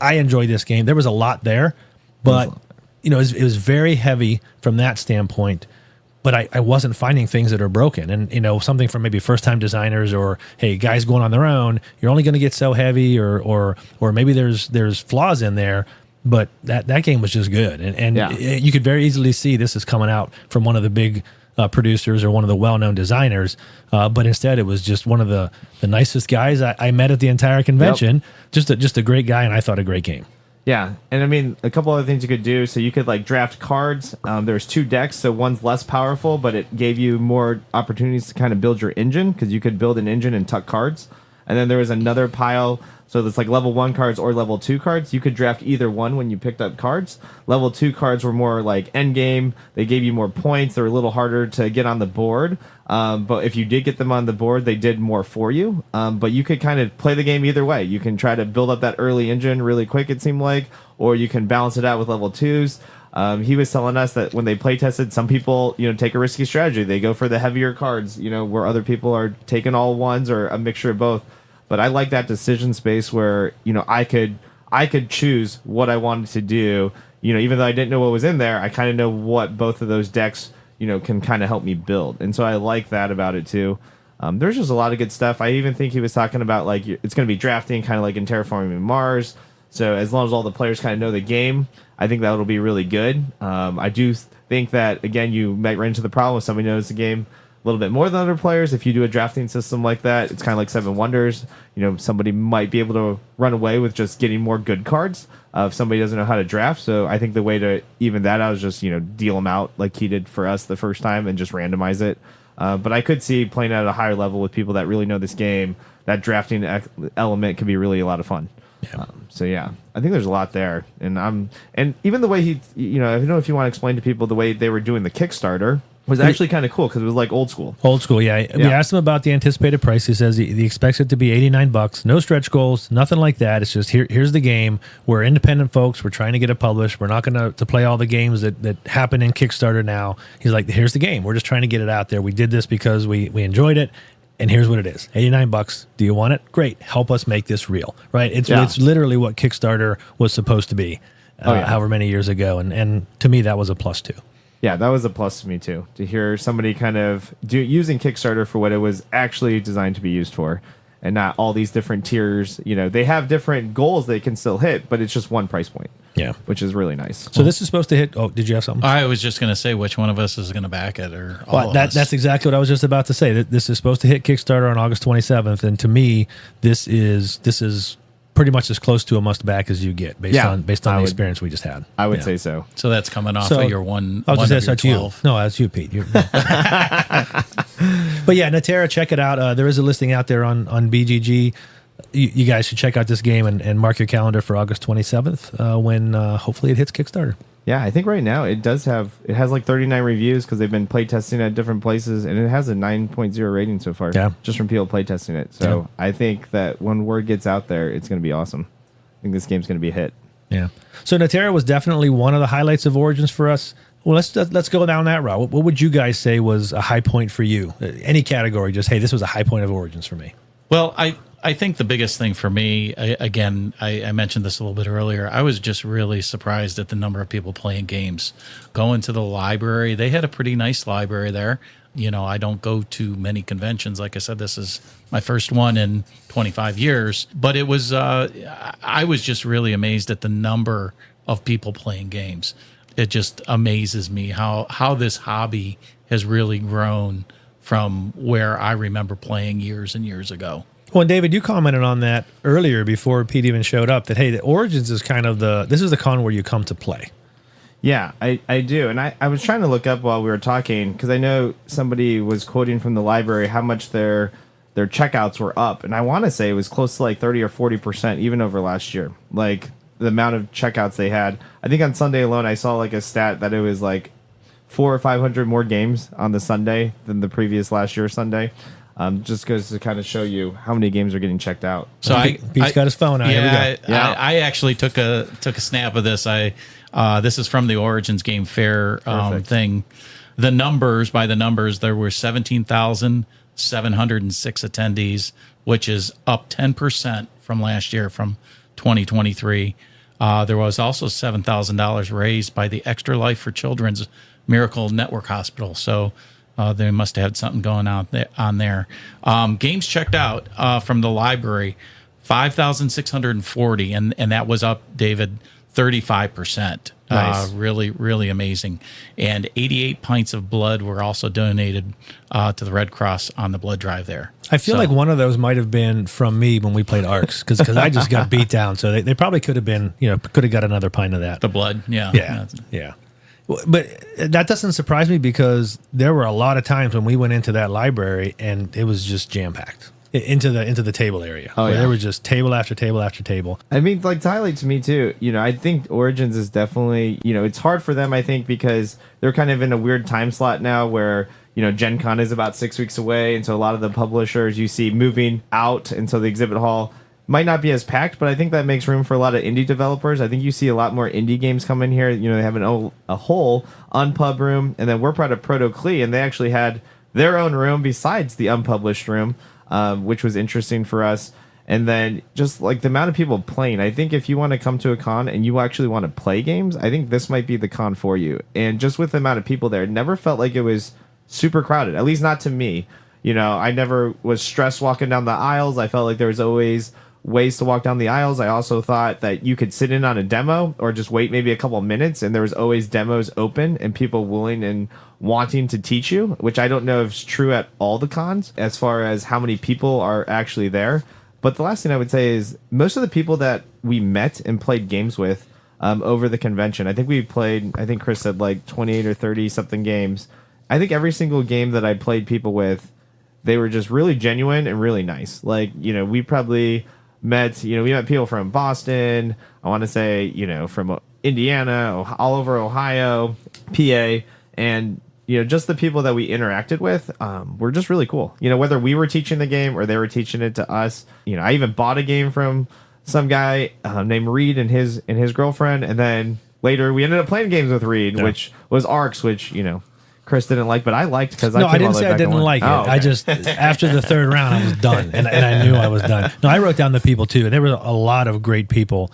I enjoyed this game. There was a lot there, but it was very heavy from that standpoint. But I wasn't finding things that are broken, and something from maybe first time designers or hey guys going on their own. You're only going to get so heavy, or maybe there's flaws in there. But that game was just good, and you could very easily see this is coming out from one of the big producers or one of the well-known designers, but instead it was just one of the nicest guys I met at the entire convention. Just a great guy, and I thought a great game. Yeah, and I mean, a couple other things you could do. So you could like draft cards. There's 2 decks, so one's less powerful, but it gave you more opportunities to kind of build your engine because you could build an engine and tuck cards. And then there was another pile. So it's like level 1 cards or level 2 cards. You could draft either one when you picked up cards. Level 2 cards were more like end game. They gave you more points. They were a little harder to get on the board. But if you did get them on the board, they did more for you. But you could kind of play the game either way. You can try to build up that early engine really quick, it seemed like, or you can balance it out with level 2s. He was telling us that when they play tested, some people, take a risky strategy. They go for the heavier cards, where other people are taking all ones or a mixture of both. But I like that decision space where, I could choose what I wanted to do. Even though I didn't know what was in there, I kind of know what both of those decks, can kind of help me build. And so I like that about it too. There's just a lot of good stuff. I even think he was talking about like it's going to be drafting kind of like in Terraforming Mars. So as long as all the players kind of know the game, I think that'll be really good. I do think that, again, you might run into the problem if somebody knows the game a little bit more than other players. If you do a drafting system like that, it's kind of like Seven Wonders. Somebody might be able to run away with just getting more good cards if somebody doesn't know how to draft. So I think the way to even that out is just, deal them out like he did for us the first time and just randomize it. But I could see playing at a higher level with people that really know this game. That drafting element could be really a lot of fun. Yeah. So yeah, I think there's a lot there, and even the way he, I don't know if you want to explain to people the way they were doing the Kickstarter was actually kind of cool because it was like old school. Old school, yeah. We asked him about the anticipated price. He says he expects it to be $89. No stretch goals, nothing like that. It's just here's the game. We're independent folks. We're trying to get it published. We're not going to play all the games that happen in Kickstarter now. He's like, here's the game. We're just trying to get it out there. We did this because we enjoyed it. And here's what it is: $89. Do you want it? Great. Help us make this real, right? It's literally what Kickstarter was supposed to be, however many years ago. And to me, that was a plus too. Yeah, that was a plus to me too. To hear somebody kind of using Kickstarter for what it was actually designed to be used for, and not all these different tiers. They have different goals they can still hit, but it's just one price point. Yeah, which is really nice. So this is supposed to hit. Oh, did you have something? I was just going to say which one of us is going to back it, or all of us. That's exactly what I was just about to say. That this is supposed to hit Kickstarter on August 27th, and to me, this is pretty much as close to a must back as you get based on the experience we just had. I would say so. So that's coming off of your one. I was just that's you. No, that's you, Pete. But yeah, Natera, check it out. There is a listing out there on BGG. You guys should check out this game and mark your calendar for August 27th when hopefully it hits Kickstarter. Yeah, I think right now it has like 39 reviews because they've been playtesting at different places, and it has a 9.0 rating so far. Yeah. Just from people playtesting it. So I think that when word gets out there, it's going to be awesome. I think this game's going to be a hit. Yeah. So Natera was definitely one of the highlights of Origins for us. Well, let's go down that route. What would you guys say was a high point for you? Any category, just, hey, this was a high point of Origins for me. Well, I think the biggest thing for me, I mentioned this a little bit earlier, I was just really surprised at the number of people playing games. Going to the library, they had a pretty nice library there. You know, I don't go to many conventions. Like I said, this is my first one in 25 years. But it was, I was just really amazed at the number of people playing games. It just amazes me how this hobby has really grown from where I remember playing years and years ago. Well, and David, you commented on that earlier before Pete even showed up that, hey, the Origins is kind of this is the con where you come to play. Yeah, I do. And I was trying to look up while we were talking because I know somebody was quoting from the library how much their checkouts were up. And I want to say it was close to like 30 or 40% even over last year. Like the amount of checkouts they had. I think on Sunday alone, I saw like a stat that it was like 400 or 500 more games on the Sunday than the previous last year Sunday. Just goes to kind of show you how many games are getting checked out. So Pete's got his phone out. Yeah, Here we go. I actually took a snap of this. This is from the Origins Game Fair thing. The numbers, there were 17,706 attendees, which is up 10% from last year, from 2023. There was also $7,000 raised by the Extra Life for Children's Miracle Network Hospital. So they must have had something going on there. Games checked out from the library, 5,640, and that was up, David, 35%. Nice. Really, really amazing. And 88 pints of blood were also donated to the Red Cross on the blood drive there. I feel like one of those might have been from me when we played Arcs because I just got beat down. So they probably could have been, could have got another pint of that. The blood, yeah. Yeah. But that doesn't surprise me because there were a lot of times when we went into that library and it was just jam packed into the table area. Oh, yeah. There was just table after table after table. I mean, like to highlight to me too, I think Origins is definitely, it's hard for them, I think, because they're kind of in a weird time slot now where, Gen Con is about 6 weeks away. And so a lot of the publishers you see moving out. And so the exhibit hall might not be as packed, but I think that makes room for a lot of indie developers. I think you see a lot more indie games come in here. They have a whole Unpub room, and then we're part of Proto Clee, and they actually had their own room besides the unpublished room, which was interesting for us. And then just like the amount of people playing, I think if you want to come to a con and you actually want to play games, I think this might be the con for you. And just with the amount of people there, it never felt like it was super crowded, at least not to me. I never was stressed walking down the aisles. I felt like there was always ways to walk down the aisles. I also thought that you could sit in on a demo or just wait maybe a couple of minutes, and there was always demos open and people willing and wanting to teach you, which I don't know if it's true at all the cons as far as how many people are actually there. But the last thing I would say is most of the people that we met and played games with over the convention, I think Chris said like 28 or 30 something games. I think every single game that I played people with, they were just really genuine and really nice. Like, we probably met people from Boston, I want to say, from Indiana, all over Ohio, PA, and, just the people that we interacted with were just really cool. Whether we were teaching the game or they were teaching it to us. I even bought a game from some guy named Reed and his girlfriend, and then later we ended up playing games with Reed, which was Arcs, which, Chris didn't like, but I liked because I didn't say I didn't like it. Oh, okay. I just after the third round I was done, and I knew I was done. No, I wrote down the people too, and there were a lot of great people.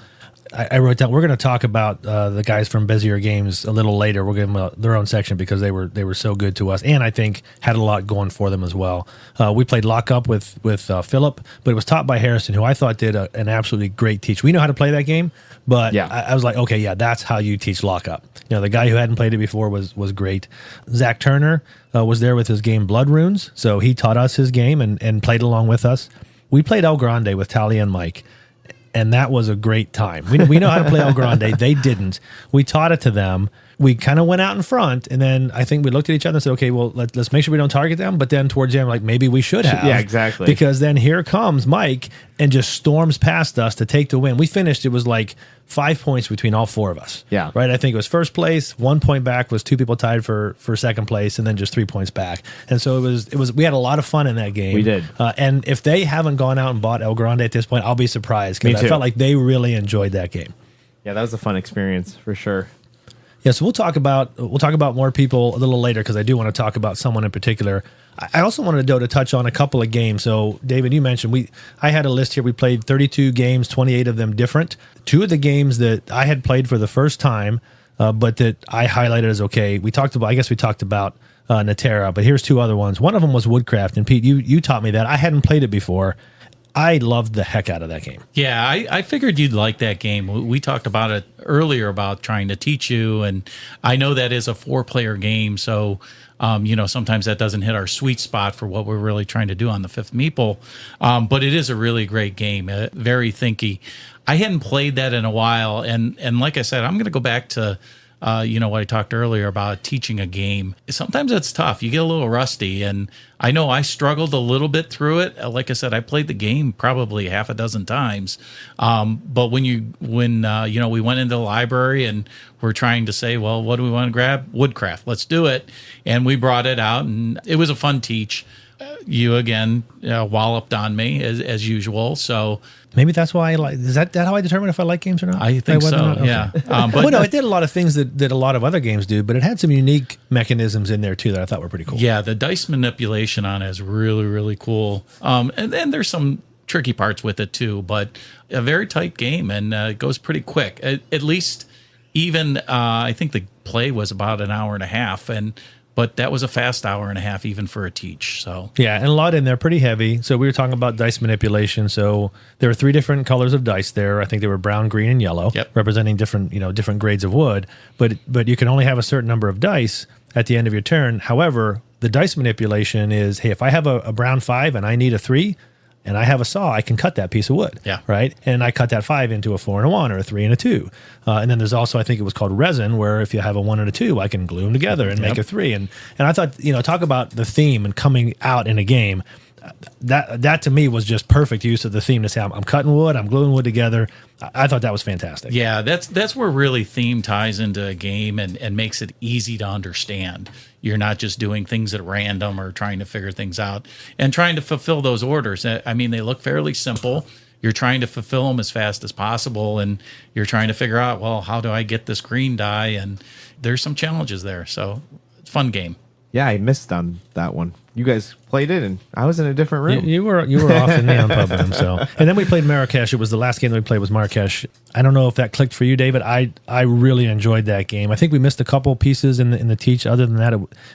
I wrote down. We're going to talk about the guys from Bezier Games a little later. We'll give them their own section because they were so good to us, and I think had a lot going for them as well. We played Lock Up with Philip, but it was taught by Harrison, who I thought did an absolutely great teach. We know how to play that game, but yeah. I was like, okay, yeah, that's how you teach Lock Up. The guy who hadn't played it before was great. Zach Turner was there with his game Blood Runes, so he taught us his game and played along with us. We played El Grande with Talia and Mike, and that was a great time. We know how to play El Grande. They didn't. We taught it to them. we kind of went out in front, and then I think we looked at each other and said, okay, well, let's make sure we don't target them. But then towards the end, like, maybe we should have. Yeah, exactly. Because then here comes Mike and just storms past us to take the win. We finished, it was like 5 points between all four of us. Yeah. Right? I think it was first place, 1 point back was two people tied for second place, and then just 3 points back. And so it was we had a lot of fun in that game. We did. And if they haven't gone out and bought El Grande at this point, I'll be surprised, Me because I too. felt like they really enjoyed that game. Yeah, that was a fun experience for sure. Yeah, so we'll talk about more people a little later, because I do want to talk about someone in particular. I also wanted to touch on a couple of games. So, David, you mentioned I had a list here. We played 32 games, 28 of them different. Two of the games that I had played for the first time, but that I highlighted as okay. We talked about Natera, but here's two other ones. One of them was Woodcraft, and Pete, you taught me that. I hadn't played it before. I loved the heck out of that game. Yeah, I figured you'd like that game. We talked about it earlier about trying to teach you, and I know that is a 4-player game, so sometimes that doesn't hit our sweet spot for what we're really trying to do on the fifth meeple. But it is a really great game, very thinky. I hadn't played that in a while, and like I said, I'm going to go back to what I talked earlier about teaching a game. Sometimes it's tough. You get a little rusty, and I know I struggled a little bit through it. Like I said, I played the game probably half a dozen times. But when we went into the library and we're trying to say, well, what do we want to grab? Woodcraft. Let's do it. And we brought it out, and it was a fun teach. You again walloped on me as usual. So maybe that's why I like. Is that how I determine if I like games or not? I think so. Okay. Yeah. But well, no, it did a lot of things that a lot of other games do, but it had some unique mechanisms in there too that I thought were pretty cool. Yeah, the dice manipulation on it is really, really cool. And then there's some tricky parts with it too, but a very tight game, and it goes pretty quick. At least, even I think the play was about an hour and a half, but that was a fast hour and a half even for a teach. So yeah, and a lot in there, pretty heavy. So we were talking about dice manipulation. So there were 3 different colors of dice there. I think they were brown, green, and yellow, representing different grades of wood. But you can only have a certain number of dice at the end of your turn. However, the dice manipulation is, hey, if I have a brown 5 and I need a 3, and I have a saw, I can cut that piece of wood. Yeah. Right. And I cut that 5 into a 4 and a 1, or a 3 and a 2. And then there's also, I think it was called resin, where if you have a 1 and a 2, I can glue them together and make a 3. And I thought, talk about the theme and coming out in a game. That to me was just perfect use of the theme to say, I'm cutting wood, I'm gluing wood together. I thought that was fantastic. Yeah, that's where really theme ties into a game and makes it easy to understand. You're not just doing things at random or trying to figure things out and trying to fulfill those orders. I mean, they look fairly simple. You're trying to fulfill them as fast as possible, and you're trying to figure out, well, how do I get this green die? And there's some challenges there. So it's a fun game. Yeah, I missed on that one. You guys played it, and I was in a different room. You were off in Neon Pub with him. So, and then we played Marrakesh. It was the last game that we played was Marrakesh. I don't know if that clicked for you, David. I really enjoyed that game. I think we missed a couple pieces in the teach. Other than that,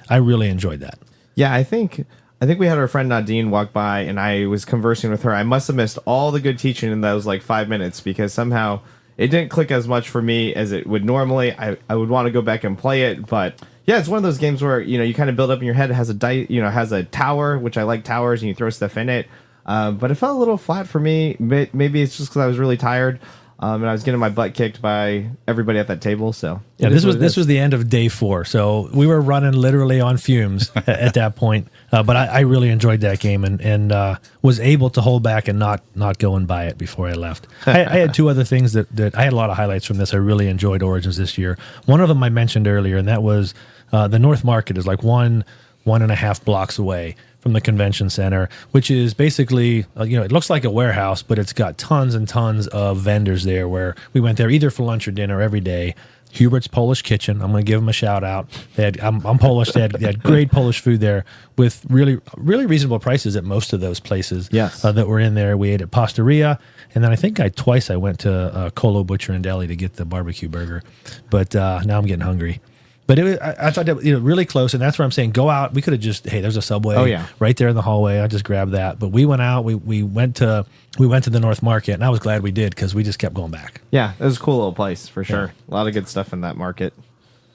I really enjoyed that. Yeah, I think we had our friend Nadine walk by, and I was conversing with her. I must have missed all the good teaching in those like 5 minutes, because somehow it didn't click as much for me as it would normally. I would want to go back and play it, but yeah, it's one of those games where you kind of build up in your head. It has has a tower, which I like towers, and you throw stuff in it. But it felt a little flat for me. Maybe it's just because I was really tired, and I was getting my butt kicked by everybody at that table. So yeah, this was the end of day 4, so we were running literally on fumes at that point. But I really enjoyed that game and was able to hold back and not go and buy it before I left. I had 2 other things that I had a lot of highlights from this. I really enjoyed Origins this year. One of them I mentioned earlier, and that was the North Market is like 1.5 blocks away from the convention center, which is basically, it looks like a warehouse, but it's got tons and tons of vendors there, where we went there either for lunch or dinner every day. Hubert's Polish Kitchen, I'm going to give them a shout out. I'm Polish. They had great Polish food there with really, really reasonable prices at most of those places that were in there. We ate at Pastaria, and then I think twice I went to Colo Butcher and Deli to get the barbecue burger. But now I'm getting hungry. But I thought that really close, and that's where I'm saying go out. We could have just, hey, there's a Subway right there in the hallway. I just grabbed that. But we went out. We went to the North Market, and I was glad we did, because we just kept going back. Yeah, it was a cool little place for sure. A lot of good stuff in that market.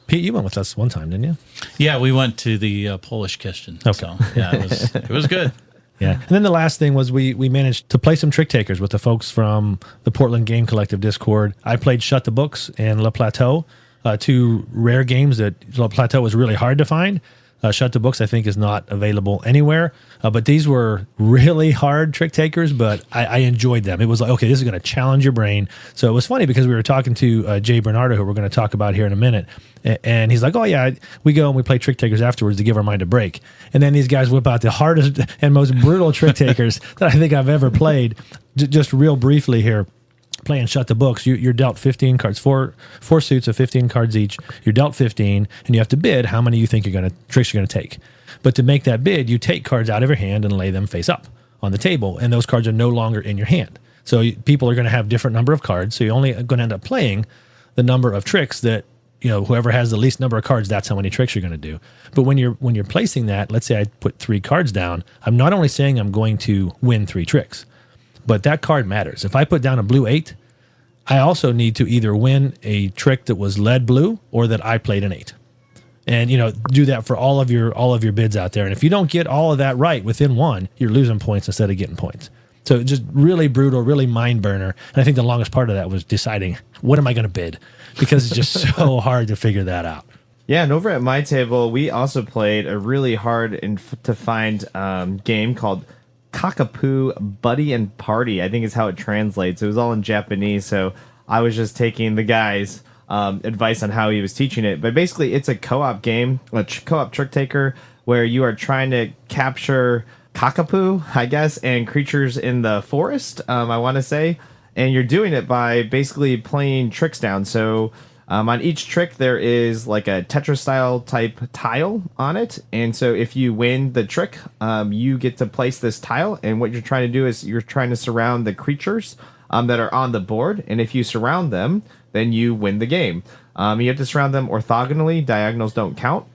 Pete, you went with us one time, didn't you? Yeah, we went to the Polish Kitchen. Okay. So yeah, it was good. Yeah. And then the last thing was we managed to play some Trick Takers with the folks from the Portland Game Collective Discord. I played Shut the Books and Le Plateau. two rare games that Plateau was really hard to find. Shut the Books, I think, is not available anywhere. But these were really hard trick takers, but I enjoyed them. It was like, okay, this is going to challenge your brain. So it was funny because we were talking to Jay Bernardo, who we're going to talk about here in a minute. And he's like, oh, yeah, we go and we play trick takers afterwards to give our mind a break. And then these guys whip out the hardest and most brutal trick takers that I think I've ever played. Just real briefly here. Playing Shut the Books, you're dealt 15 cards, four suits of 15 cards each. You're dealt 15, and you have to bid how many you think tricks you're going to take. But to make that bid, you take cards out of your hand and lay them face up on the table, and those cards are no longer in your hand. So people are going to have different number of cards, so you're only going to end up playing the number of tricks that, whoever has the least number of cards, that's how many tricks you're going to do. But when you're placing that, let's say I put 3 cards down, I'm not only saying I'm going to win 3 tricks, but that card matters. If I put down a blue 8, I also need to either win a trick that was led blue or that I played an 8. And do that for all of your bids out there. And if you don't get all of that right within one, you're losing points instead of getting points. So just really brutal, really mind burner. And I think the longest part of that was deciding, what am I going to bid? Because it's just so hard to figure that out. Yeah, and over at my table, we also played a really hard to find game called Cockapoo Buddy and Party, I think is how it translates. It was all in Japanese, so I was just taking the guy's advice on how he was teaching it. But basically, it's a co-op game, a co-op trick taker, where you are trying to capture cockapoo, I guess, and creatures in the forest, I want to say. And you're doing it by basically playing tricks down. So on each trick, there is like a Tetris-style type tile on it. And so if you win the trick, you get to place this tile. And what you're trying to do is you're trying to surround the creatures that are on the board. And if you surround them, then you win the game. You have to surround them orthogonally. Diagonals don't count.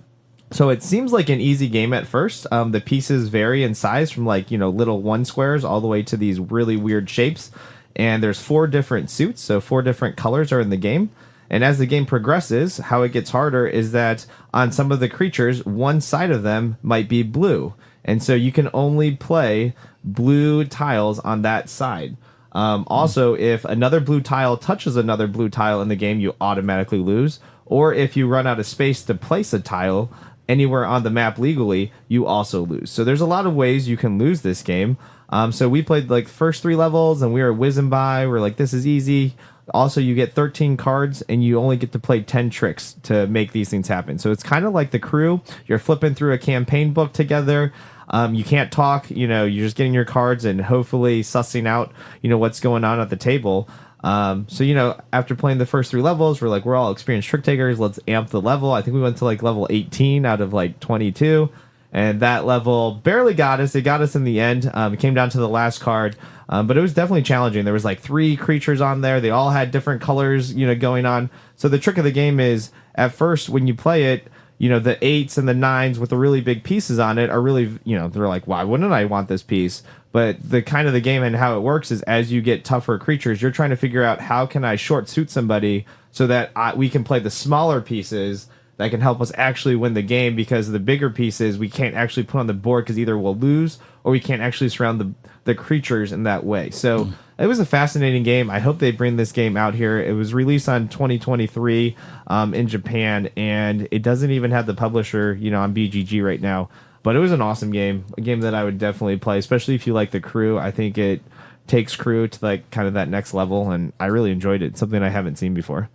So it seems like an easy game at first. The pieces vary in size from little 1 squares all the way to these really weird shapes. And there's 4 different suits. So 4 different colors are in the game. And as the game progresses, how it gets harder is that on some of the creatures, one side of them might be blue. And so you can only play blue tiles on that side. Also, if another blue tile touches another blue tile in the game, you automatically lose. Or if you run out of space to place a tile anywhere on the map legally, you also lose. So there's a lot of ways you can lose this game. So we played like first 3 levels and we were whizzing by. We're like, this is easy. Also, you get 13 cards and you only get to play 10 tricks to make these things happen. So it's kind of like The Crew. You're flipping through a campaign book together. You can't talk, you're just getting your cards and hopefully sussing out, what's going on at the table. So, after playing the first 3 levels, we're all experienced trick takers. Let's amp the level. I think we went to level 18 out of 22. And that level barely got us. It got us in the end. It came down to the last card. But it was definitely challenging. There was 3 creatures on there. They all had different colors, going on. So the trick of the game is at first when you play it, the 8s and the 9s with the really big pieces on it are really, they're like, why wouldn't I want this piece? But the kind of the game and how it works is as you get tougher creatures, you're trying to figure out how can I short suit somebody so that we can play the smaller pieces that can help us actually win the game, because the bigger pieces we can't actually put on the board because either we'll lose or we can't actually surround the creatures in that way. So it was a fascinating game. I hope they bring this game out here. It was released on 2023 in Japan, and it doesn't even have the publisher, on BGG right now. But it was an awesome game, a game that I would definitely play, especially if you like The Crew. I think it takes Crew to kind of that next level, and I really enjoyed it. It's something I haven't seen before.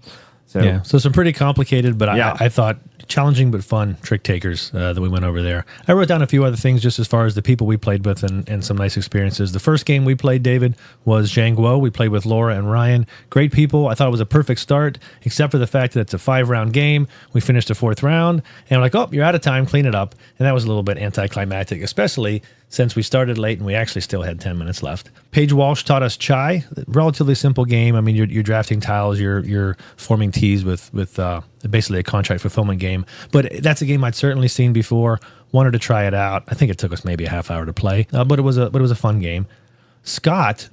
So some pretty complicated, but yeah. I thought challenging but fun trick takers that we went over there. I wrote down a few other things just as far as the people we played with and some nice experiences. The first game we played, David, was Zhangguo. We played with Laura and Ryan. Great people. I thought it was a perfect start, except for the fact that it's a 5-round game. We finished the 4th round, and we're like, oh, you're out of time, clean it up. And that was a little bit anticlimactic, especially since we started late and we actually still had 10 minutes left. Paige Walsh taught us Chai, relatively simple game. I mean, you're drafting tiles, you're forming teas with basically a contract fulfillment game. But that's a game I'd certainly seen before. Wanted to try it out. I think it took us maybe a half hour to play, but it was a fun game. Scott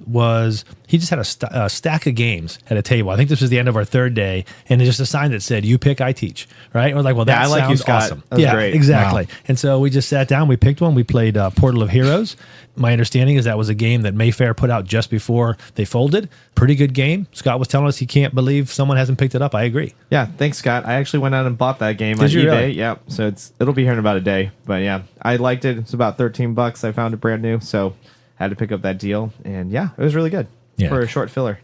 he just had a stack of games at a table. I think this was the end of our third day, and it's just a sign that said, "You pick, I teach." Right? And we're like, "Well, that I like you, sounds Scott. awesome." That was great. Exactly. Wow. And so we just sat down, we picked one, we played Portal of Heroes. My understanding is that was a game that Mayfair put out just before they folded. Pretty good game. Scott was telling us he can't believe someone hasn't picked it up. I agree. Yeah, thanks, Scott. I actually went out and bought that game on you eBay. really? Yeah, so it'll be here in about a day. But yeah, I liked it. It's about $13. I found it brand new, so had to pick up that deal. And yeah, it was really good for a short filler.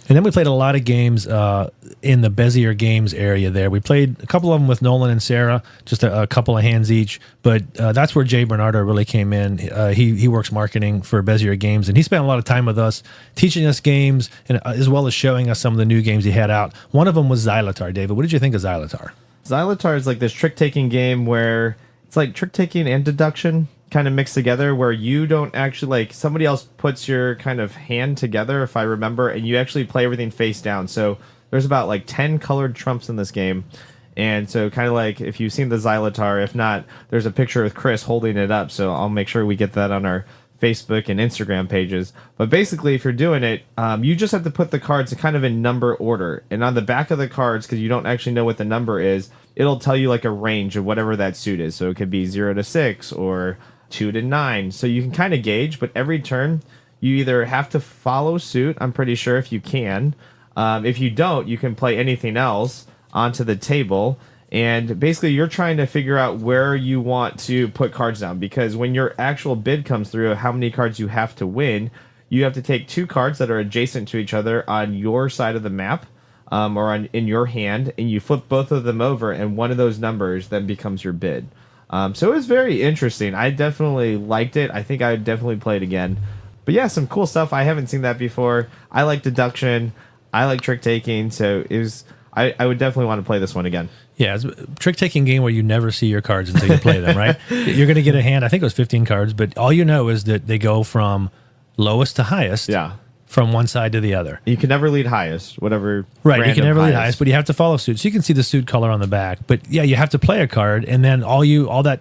And then we played a lot of games in the Bezier Games area there. We played a couple of them with Nolan and Sarah, just a couple of hands each. But that's where Jay Bernardo really came in. He works marketing for Bezier Games, and he spent a lot of time with us, teaching us games, and as well as showing us some of the new games he had out. One of them was Xylotar. David, what did you think of Xylotar? Xylotar is like this trick-taking game where it's like trick-taking and deduction kind of mixed together, where you don't actually, like, somebody else puts your kind of hand together, if I remember, and you actually play everything face down. So there's about like 10 colored trumps in this game. And so kind of like if you've seen the Xylotar, if not, there's a picture with Chris holding it up. So I'll make sure we get that on our Facebook and Instagram pages. But basically, if you're doing it, you just have to put the cards kind of in number order. And on the back of the cards, because you don't actually know what the number is, it'll tell you like a range of whatever that suit is. So it could be 0 to 6 or 2 to 9. So you can kind of gauge, but every turn you either have to follow suit, I'm pretty sure, if you can. If you don't, you can play anything else onto the table. And basically you're trying to figure out where you want to put cards down, because when your actual bid comes through of how many cards you have to win, you have to take 2 cards that are adjacent to each other on your side of the map, or in your hand, and you flip both of them over, and one of those numbers then becomes your bid. So it was very interesting. I definitely liked it. I think I would definitely play it again. But yeah, some cool stuff. I haven't seen that before. I like deduction. I like trick taking. So it was. I would definitely want to play this one again. Yeah, it's a trick-taking game where you never see your cards until you play them, right? You're going to get a hand, I think it was 15 cards, but all you know is that they go from lowest to highest. Yeah. From one side to the other. You can never lead highest, whatever. Right, you can never lead highest, but you have to follow suit. So you can see the suit color on the back. But yeah, you have to play a card, and then all that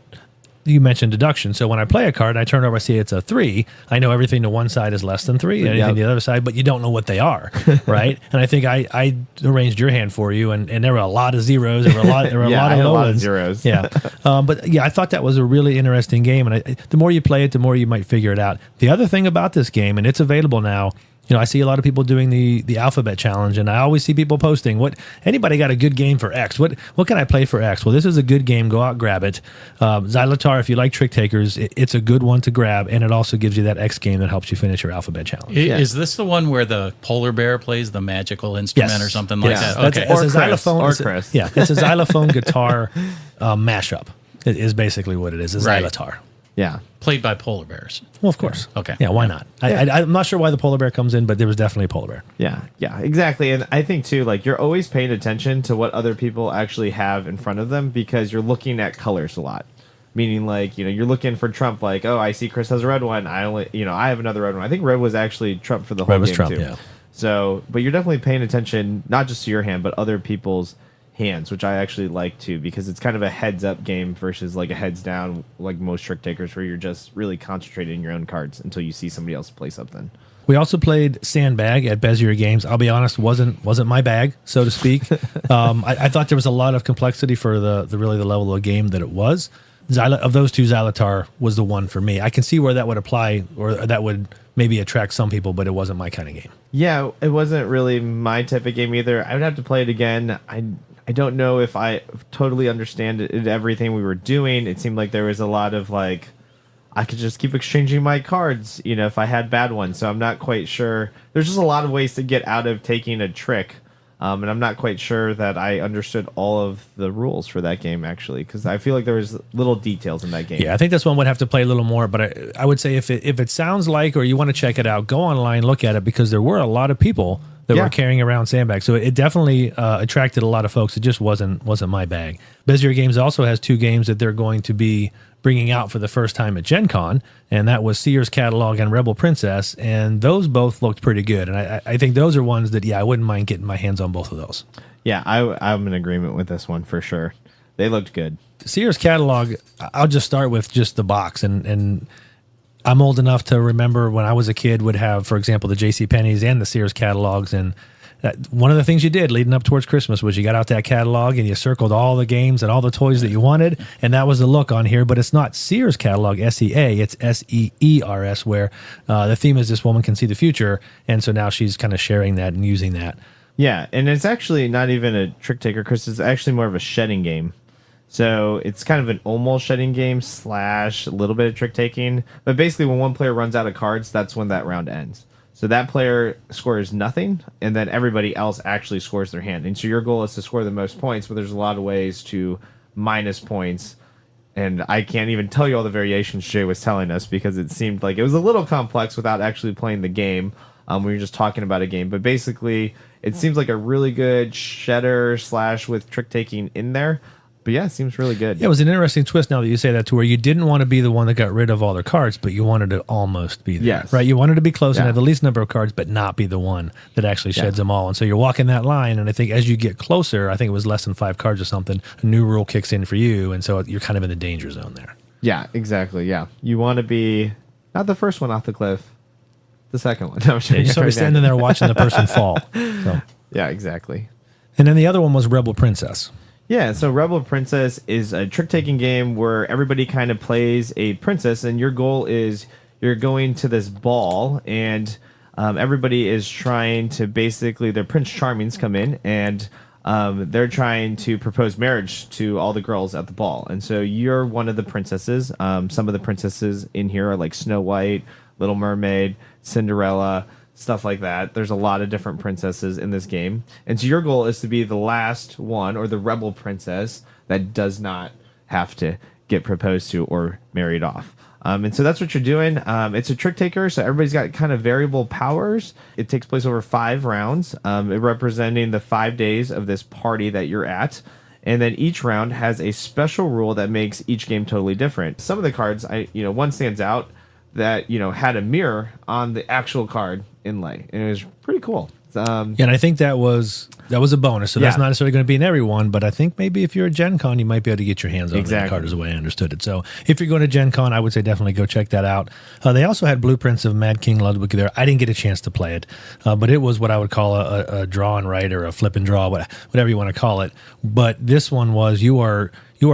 you mentioned deduction. So when I play a card, I turn over, I see it's a 3. I know everything to one side is less than 3, and anything to the other side, but you don't know what they are, right? And I think I arranged your hand for you, and there were a lot of zeros. There were a lot. There were a lot of low ones. Zeros. Yeah, but yeah, I thought that was a really interesting game, and the more you play it, the more you might figure it out. The other thing about this game, and it's available now. You know, I see a lot of people doing the alphabet challenge, and I always see people posting, anybody got a good game for X? What can I play for X? Well, this is a good game. Go out, grab it. Xylotar, if you like trick takers, it's a good one to grab, and it also gives you that X game that helps you finish your alphabet challenge. Is this the one where the polar bear plays the magical instrument or something like that? Okay. Or It's a xylophone. Chris. Or Chris. Yeah, it's a xylophone guitar mashup. It is basically what it is. A Xylotar. Yeah. Played by polar bears. Well, of course. Okay. Yeah, why not? I'm not sure why the polar bear comes in, but there was definitely a polar bear. Yeah, exactly. And I think too, like, you're always paying attention to what other people actually have in front of them, because you're looking at colors a lot. Meaning, like, you're looking for Trump, like, oh, I see Chris has a red one. I have another red one. I think red was actually Trump for the whole Red was game Trump, too. yeah. So, but you're definitely paying attention, not just to your hand, but other people's hands, which I actually like too, because it's kind of a heads up game versus like a heads down, like most trick takers, where you're just really concentrating your own cards until you see somebody else play something. We also played Sandbag at Bezier Games. I'll be honest, wasn't my bag, so to speak. I thought there was a lot of complexity for the level of game that it was. Of those two, Xylotar was the one for me. I can see where that would apply, or that would maybe attract some people, but it wasn't my kind of game. Yeah, it wasn't really my type of game either. I would have to play it again. I don't know if I totally understand everything we were doing. It seemed like there was a lot of, like, I could just keep exchanging my cards, if I had bad ones. So I'm not quite sure. There's just a lot of ways to get out of taking a trick. And I'm not quite sure that I understood all of the rules for that game, actually, because I feel like there was little details in that game. Yeah, I think this one would have to play a little more, but I would say if it sounds like, or you want to check it out, go online, look at it, because there were a lot of people that were carrying around Sandbags. So it definitely attracted a lot of folks. It just wasn't my bag. Bezier Games also has 2 games that they're going to be bringing out for the first time at Gen Con, and that was Sears Catalog and Rebel Princess, and those both looked pretty good. And I think those are ones that, I wouldn't mind getting my hands on both of those. Yeah, I'm in agreement with this one for sure. They looked good. Sears Catalog, I'll just start with just the box, and I'm old enough to remember when I was a kid would have, for example, the J.C. Penney's and the Sears catalogs. And one of the things you did leading up towards Christmas was you got out that catalog and you circled all the games and all the toys that you wanted. And that was the look on here. But it's not Sears catalog, SEA. It's SEERS, where the theme is this woman can see the future. And so now she's kind of sharing that and using that. Yeah, and it's actually not even a trick taker, Chris. It's actually more of a shedding game. So it's kind of an almost shedding game / a little bit of trick taking. But basically, when one player runs out of cards, that's when that round ends. So that player scores nothing, and then everybody else actually scores their hand. And so your goal is to score the most points, but there's a lot of ways to minus points. And I can't even tell you all the variations Jay was telling us because it seemed like it was a little complex without actually playing the game. We were just talking about a game. But basically, it seems like a really good shedder / with trick taking in there. But yeah, it seems really good. Yeah, it was an interesting twist now that you say that, to where you didn't want to be the one that got rid of all their cards, but you wanted to almost be there. Yes. Right? You wanted to be close and Yeah. have the least number of cards, but not be the one that actually sheds them all. And so you're walking that line, and I think as you get closer, I think it was less than 5 cards or something, a new rule kicks in for you, and so you're kind of in the danger zone there. Yeah, exactly. Yeah. You want to be not the first one off the cliff, the second one. No, I'm Yeah, you're sort of standing there watching the person fall. So. Yeah, exactly. And then the other one was Rebel Princess. Yeah, so Rebel Princess is a trick-taking game where everybody kind of plays a princess, and your goal is you're going to this ball, and everybody is trying to basically, their Prince Charmings come in, and they're trying to propose marriage to all the girls at the ball. And so you're one of the princesses. Some of the princesses in here are like Snow White, Little Mermaid, Cinderella, stuff like that. There's a lot of different princesses in this game. And so your goal is to be the last one, or the rebel princess, that does not have to get proposed to or married off. And so that's what you're doing. It's a trick taker, so everybody's got kind of variable powers. It takes place over 5 rounds, representing the 5 days of this party that you're at. And then each round has a special rule that makes each game totally different. Some of the cards, one stands out that had a mirror on the actual card inlay, and it was pretty cool. And I think that was a bonus. So that's not necessarily going to be in every one, but I think maybe if you're a Gen Con, you might be able to get your hands on the card, is the way I understood it. So if you're going to Gen Con, I would say definitely go check that out. They also had blueprints of Mad King Ludwig there. I didn't get a chance to play it, but it was what I would call a draw and write, or a flip and draw, whatever you want to call it. But this one was you are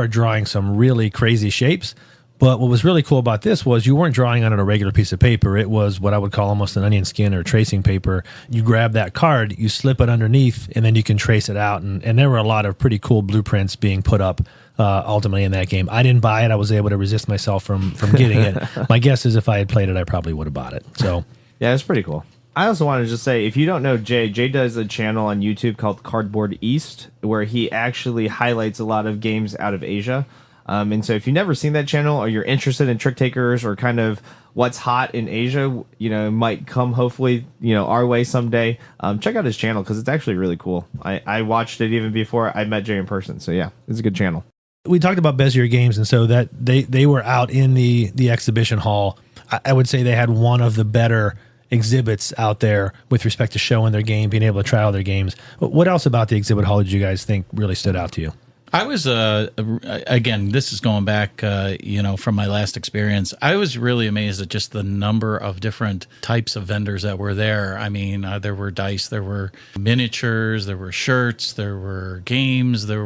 drawing some really crazy shapes. But what was really cool about this was you weren't drawing on it a regular piece of paper. It was what I would call almost an onion skin or tracing paper. You grab that card, you slip it underneath, and then you can trace it out. And there were a lot of pretty cool blueprints being put up ultimately in that game. I didn't buy it. I was able to resist myself from getting it. My guess is if I had played it, I probably would have bought it. So yeah, it's pretty cool. I also want to just say, if you don't know Jay does a channel on YouTube called Cardboard East, where he actually highlights a lot of games out of Asia. And so if you've never seen that channel, or you're interested in trick takers, or kind of what's hot in Asia, might come hopefully, our way someday, check out his channel, because it's actually really cool. I watched it even before I met Jay in person. So yeah, it's a good channel. We talked about Bezier Games, and so that they were out in the exhibition hall. I would say they had one of the better exhibits out there with respect to showing their game, being able to try all their games. What else about the exhibit hall did you guys think really stood out to you? I was, again, this is going back, from my last experience. I was really amazed at just the number of different types of vendors that were there. I mean, there were dice, there were miniatures, there were shirts, there were games, there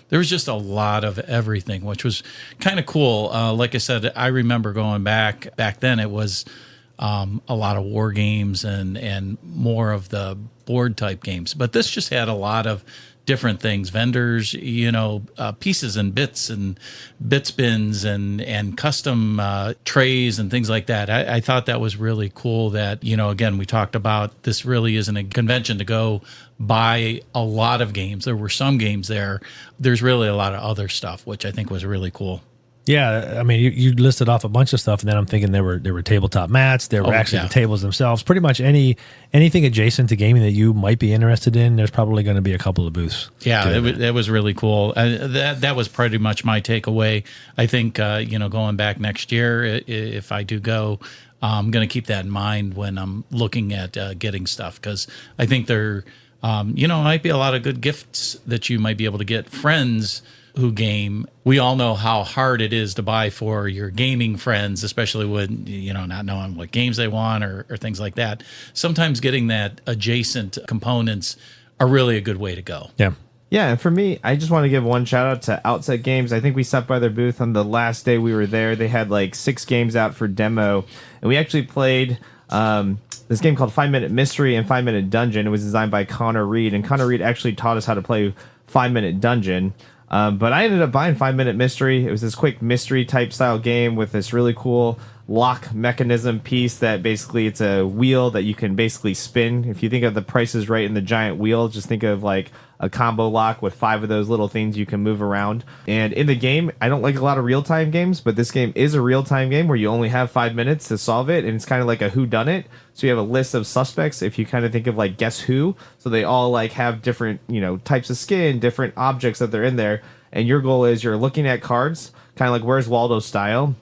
was just a lot of everything, which was kind of cool. Like I said, I remember going back then, it was a lot of war games and more of the board type games. But this just had a lot of different things, vendors, pieces and bits and bits bins and custom trays and things like that. I thought that was really cool that, again, we talked about this really isn't a convention to go buy a lot of games. There were some games there. There's really a lot of other stuff, which I think was really cool. Yeah, I mean, you listed off a bunch of stuff, and then I'm thinking there were tabletop mats. There were the tables themselves. Pretty much anything adjacent to gaming that you might be interested in, there's probably going to be a couple of booths. Yeah, that was really cool. That was pretty much my takeaway. I think going back next year, if I do go, I'm going to keep that in mind when I'm looking at getting stuff, because I think they're It might be a lot of good gifts that you might be able to get friends who game. We all know how hard it is to buy for your gaming friends, especially when, not knowing what games they want or things like that. Sometimes getting that adjacent components are really a good way to go. Yeah. Yeah, and for me, I just want to give one shout out to Outset Games. I think we stopped by their booth on the last day we were there. They had like 6 games out for demo, and we actually played this game called 5 Minute Mystery and 5 Minute Dungeon. It was designed by Connor Reed, and Connor Reed actually taught us how to play 5 Minute Dungeon. But I ended up buying 5 Minute Mystery. It was this quick mystery type style game with this really cool lock mechanism piece that basically it's a wheel that you can basically spin. If you think of the Price is Right in the giant wheel, just think of like a combo lock with 5 of those little things you can move around. And in the game, I don't like a lot of real-time games, but this game is a real-time game where you only have 5 minutes to solve it, and it's kind of like a whodunit. So you have a list of suspects, if you kind of think of like Guess Who. So they all like have different, types of skin, different objects that they're in there. And your goal is you're looking at cards, kind of like Where's Waldo style,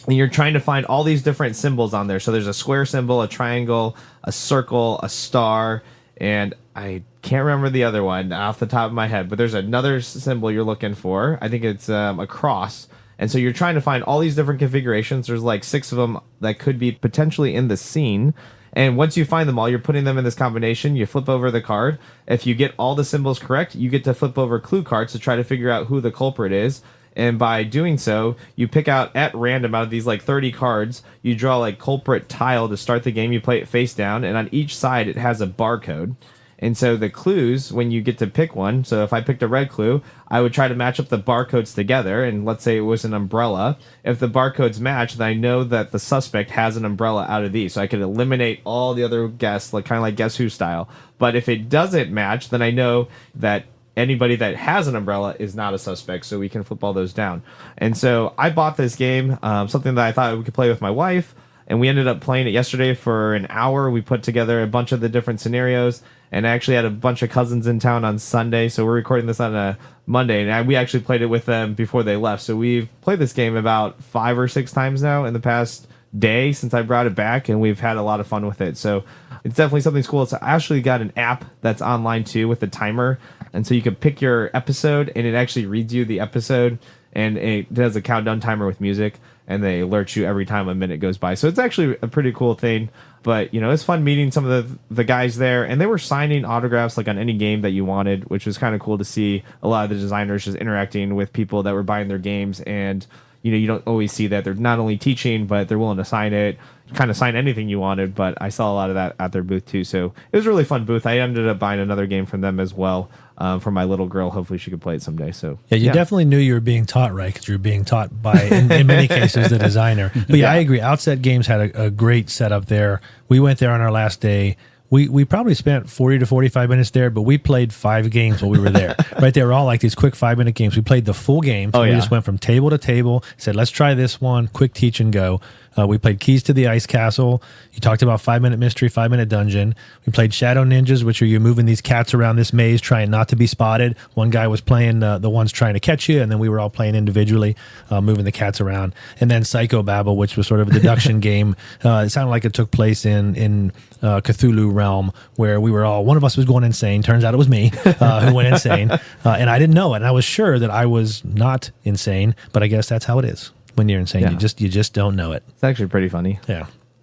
and you're trying to find all these different symbols on there. So there's a square symbol, a triangle, a circle, a star, and I can't remember the other one off the top of my head, but there's another symbol you're looking for. I think it's a cross. And so you're trying to find all these different configurations. There's like 6 of them that could be potentially in the scene. And once you find them all, you're putting them in this combination. You flip over the card. If you get all the symbols correct, you get to flip over clue cards to try to figure out who the culprit is. And by doing so, you pick out at random out of these like 30 cards, you draw like culprit tile to start the game. You play it face down, and on each side it has a barcode. And so the clues, when you get to pick one, so if I picked a red clue, I would try to match up the barcodes together. And let's say it was an umbrella. If the barcodes match, then I know that the suspect has an umbrella out of these. So I could eliminate all the other guests, like kind of like Guess Who style. But if it doesn't match, then I know that anybody that has an umbrella is not a suspect, so we can flip all those down. And so I bought this game, something that I thought we could play with my wife, and we ended up playing it yesterday for an hour. We put together a bunch of the different scenarios, and I actually had a bunch of cousins in town on Sunday, so we're recording this on a Monday, and we actually played it with them before they left. So we've played this game about 5 or 6 times now in the past day since I brought it back, and we've had a lot of fun with it. So it's definitely something cool. It's actually got an app that's online too with a timer, and so you can pick your episode, and it actually reads you the episode, and it does a countdown timer with music, and they alert you every time a minute goes by. So it's actually a pretty cool thing. But it's fun meeting some of the guys there, and they were signing autographs like on any game that you wanted, which was kind of cool to see a lot of the designers just interacting with people that were buying their games. And you don't always see that. They're not only teaching, but they're willing to sign it, kind of sign anything you wanted. But I saw a lot of that at their booth too. So it was a really fun booth. I ended up buying another game from them as well, for my little girl. Hopefully she could play it someday. So yeah, you definitely knew you were being taught right, because you were being taught by, in many cases, the designer. But yeah, I agree. Outset Games had a great setup there. We went there on our last day. We probably spent 40 to 45 minutes there, but we played 5 games while we were there. Right, they were all like these quick 5-minute games. We played the full game. So we just went from table to table, said, let's try this one, quick teach and go. We played Keys to the Ice Castle. You talked about 5 Minute Mystery, 5 Minute Dungeon. We played Shadow Ninjas, which are you moving these cats around this maze, trying not to be spotted. One guy was playing the ones trying to catch you, and then we were all playing individually, moving the cats around. And then Psychobabble, which was sort of a deduction game. It sounded like it took place in Cthulhu realm, where we were all, one of us was going insane. Turns out it was me who went insane. And I didn't know it. And I was sure that I was not insane, but I guess that's how it is. When you're insane, you just don't know it. It's actually pretty funny.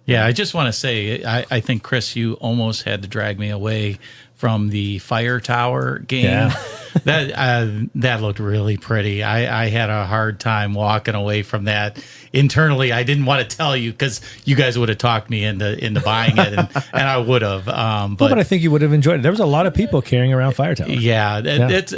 Yeah, I just want to say, I think, Chris, you almost had to drag me away from the Fire Tower game. Yeah. That looked really pretty. I had a hard time walking away from that. Internally, I didn't want to tell you, because you guys would have talked me into buying it, and I would have. But I think you would have enjoyed it. There was a lot of people carrying around Fire Tower. Yeah, it's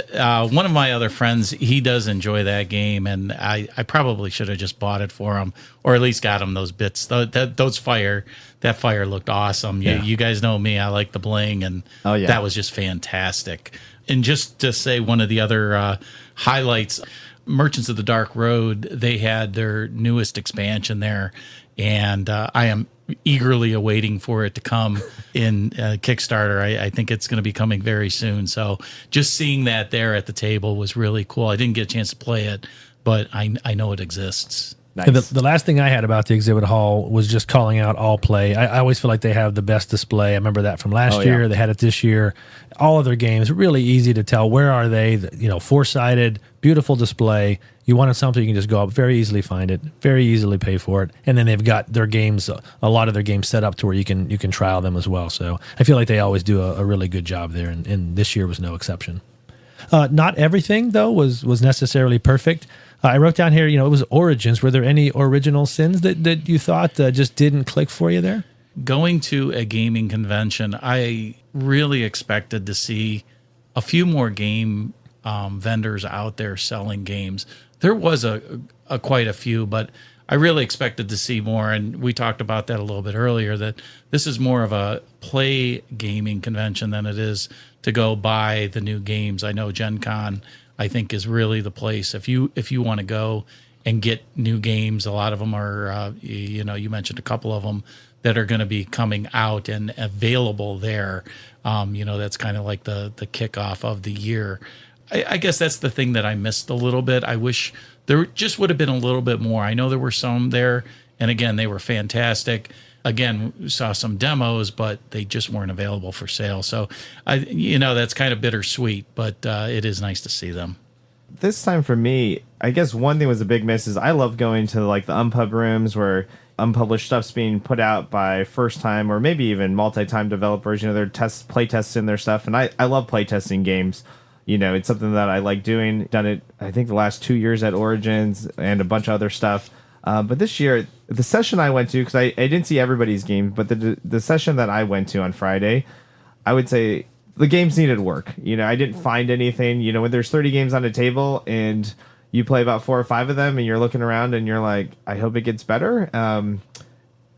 one of my other friends. He does enjoy that game, and I probably should have just bought it for him, or at least got him those bits. That fire looked awesome. You guys know me. I like the bling, and that was just fantastic. And just to say one of the other highlights, Merchants of the Dark Road, they had their newest expansion there, and I am eagerly awaiting for it to come in Kickstarter. I think it's going to be coming very soon. So just seeing that there at the table was really cool. I didn't get a chance to play it, but I know it exists. Nice. The last thing I had about the exhibit hall was just calling out all play. I always feel like they have the best display. I remember that from last year. They had it this year. All of their games, really easy to tell where are they. Four-sided, beautiful display. You wanted something, you can just go up, very easily find it, very easily pay for it. And then they've got their games, a lot of their games set up to where you can trial them as well. So I feel like they always do a really good job there, and this year was no exception. Not everything, though, was necessarily perfect. I wrote down here, it was Origins. Were there any original sins that you thought just didn't click for you there? Going to a gaming convention, I really expected to see a few more game vendors out there selling games. There was a quite a few, but I really expected to see more. And we talked about that a little bit earlier, that this is more of a play gaming convention than it is to go buy the new games. I know Gen Con, I think, is really the place if you want to go and get new games. A lot of them are, you mentioned a couple of them that are going to be coming out and available there. That's kind of like the kickoff of the year. I guess that's the thing that I missed a little bit. I wish there just would have been a little bit more. I know there were some there, and again, they were fantastic. Again, we saw some demos, but they just weren't available for sale. So, that's kind of bittersweet, but it is nice to see them. This time for me, I guess one thing was a big miss is I love going to like the unpub rooms where unpublished stuff's being put out by first time or maybe even multi-time developers. They're play testing their stuff, and I love play testing games. It's something that I like doing. Done it, I think, the last 2 years at Origins and a bunch of other stuff. But this year, the session I went to, because I didn't see everybody's game, but the session that I went to on Friday, I would say the games needed work. I didn't find anything. When there's 30 games on a table and you play about 4 or 5 of them and you're looking around and you're like, I hope it gets better.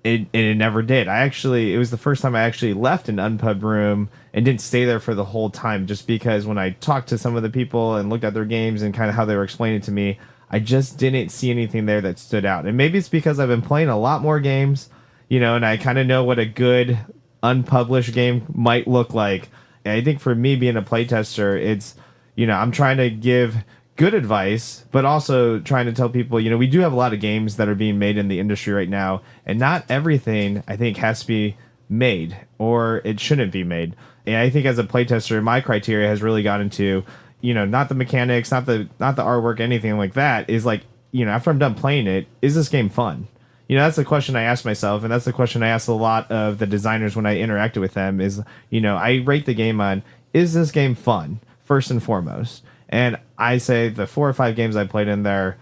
It never did. It was the first time I actually left an unpub room and didn't stay there for the whole time, just because when I talked to some of the people and looked at their games and kind of how they were explaining it to me, I just didn't see anything there that stood out. And maybe it's because I've been playing a lot more games, and I kind of know what a good unpublished game might look like. And I think for me being a playtester, it's, I'm trying to give good advice, but also trying to tell people, we do have a lot of games that are being made in the industry right now, and not everything, I think, has to be made, or it shouldn't be made. And I think as a playtester, my criteria has really gotten to, not the mechanics, not the artwork, anything like that, is like, after I'm done playing it, is this game fun? That's the question I ask myself, and that's the question I ask a lot of the designers when I interacted with them is, I rate the game on, is this game fun, first and foremost? And I say the 4 or 5 games I played in there,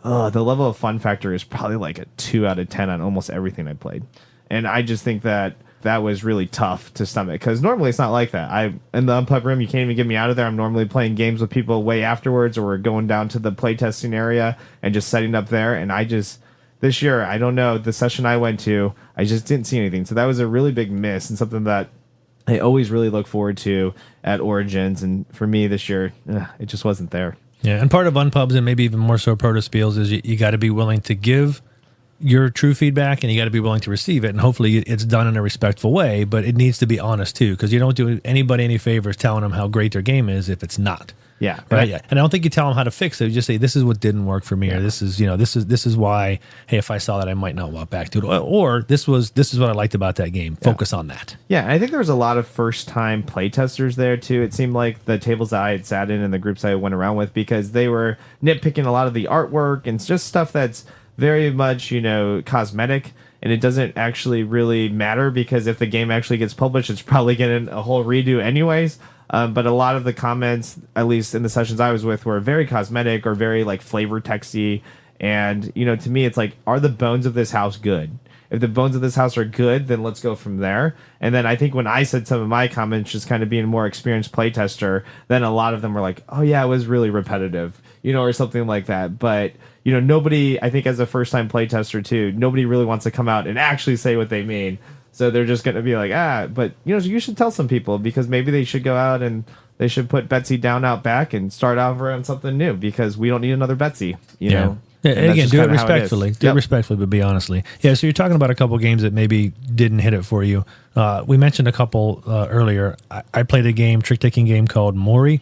the level of fun factor is probably like a 2 out of 10 on almost everything I played. And I just think that was really tough to stomach, because normally it's not like that. In the unpub room, you can't even get me out of there. I'm normally playing games with people way afterwards, or we're going down to the playtesting area and just setting up there. And this year, I don't know, the session I went to, I just didn't see anything. So that was a really big miss, and something that I always really look forward to at Origins. And for me this year, it just wasn't there. Yeah, and part of unpubs, and maybe even more so proto spiels, is you got to be willing to give your true feedback, and you got to be willing to receive it, and hopefully it's done in a respectful way, but it needs to be honest too, because you don't do anybody any favors telling them how great their game is if it's not. Yeah, right. And I don't think you tell them how to fix it. You just say, this is what didn't work for me, or this is this is why. Hey, if I saw that, I might not walk back to it, or this is what I liked about that game. Focus on that. Yeah, and I think there was a lot of first time playtesters there too. It seemed like the tables that I had sat in and the groups I went around with, because they were nitpicking a lot of the artwork and just stuff that's very much cosmetic, and it doesn't actually really matter, because if the game actually gets published, it's probably getting a whole redo anyways. But a lot of the comments, at least in the sessions I was with, were very cosmetic or very like flavor texty. And, to me, it's like, are the bones of this house good? If the bones of this house are good, then let's go from there. And then I think when I said some of my comments, just kind of being a more experienced playtester, then a lot of them were like, oh yeah, it was really repetitive, or something like that. But, nobody, I think as a first time playtester too, nobody really wants to come out and actually say what they mean. So they're just going to be like, but, you should tell some people, because maybe they should go out and they should put Betsy down out back and start over on something new, because we don't need another Betsy, you know? Yeah, and again, do it respectfully. Do it respectfully, but be honestly. Yeah, so you're talking about a couple games that maybe didn't hit it for you. We mentioned a couple earlier. I played a trick-taking game called Mori,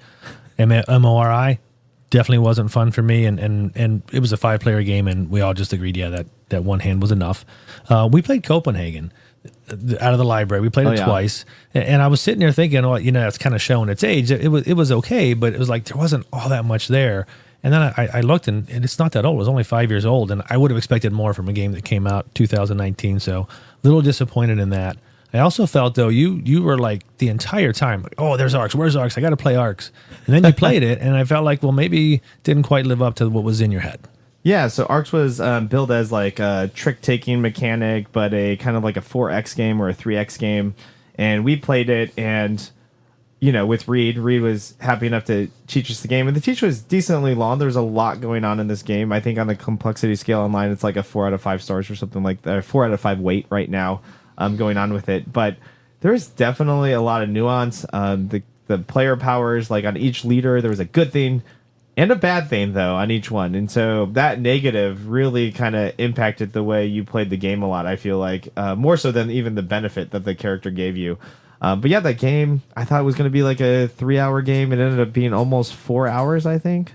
Mori. definitely wasn't fun for me. And it was a 5-player game, and we all just agreed, that one hand was enough. We played Copenhagen out of the library. We played it twice, and I was sitting there thinking, well, it's kind of showing its age. It was okay, but it was like there wasn't all that much there. And then I looked, and it's not that old. It was only 5 years old, and I would have expected more from a game that came out 2019. So a little disappointed in that. I also felt, though, you were like the entire time, like, oh, there's Arcs. Where's Arcs? I got to play Arcs. And then you played it, and I felt like, well, maybe didn't quite live up to what was in your head. Yeah, so Arcs was billed as like a trick-taking mechanic, but a kind of like a 4X game or a 3X game. And we played it, and, with Reed was happy enough to teach us the game. And the teach was decently long. There's a lot going on in this game. I think on the complexity scale online, it's like a 4 out of 5 stars or something like that. 4 out of 5 weight right now going on with it. But there's definitely a lot of nuance. The player powers, like on each leader, there was a good thing and a bad thing, though, on each one. And so that negative really kind of impacted the way you played the game a lot, I feel like. More so than even the benefit that the character gave you. But yeah, that game, I thought it was going to be like a 3-hour game. It ended up being almost 4 hours, I think,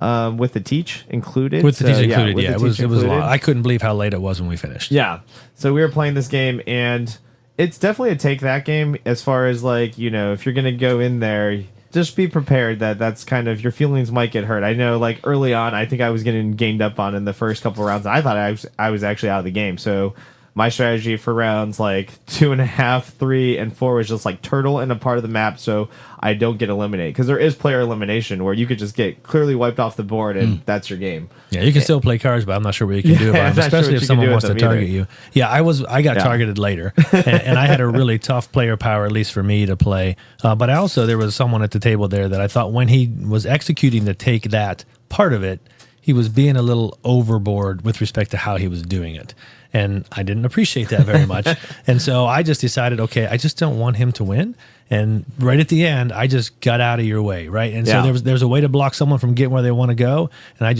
with the teach included. With the teach included, it was long. I couldn't believe how late it was when we finished. Yeah. So we were playing this game, and it's definitely a take that game as far as like, if you're going to go in there, just be prepared that that's kind of your feelings might get hurt. I know, like early on, I think I was getting gained up on in the first couple of rounds. I thought I was actually out of the game. So my strategy for rounds like 2.5, 3, and 4 was just like turtle in a part of the map so I don't get eliminated. Because there is player elimination where you could just get clearly wiped off the board and that's your game. Yeah, you can still play cards, but I'm not sure what you can do about them, especially if someone wants to target you. Yeah, I got targeted later, and I had a really tough player power, at least for me, to play. But there was someone at the table there that I thought when he was executing to take that part of it, he was being a little overboard with respect to how he was doing it. And I didn't appreciate that very much. And so I just decided, okay, I just don't want him to win. And right at the end, I just got out of your way, right? And so there's a way to block someone from getting where they want to go. And I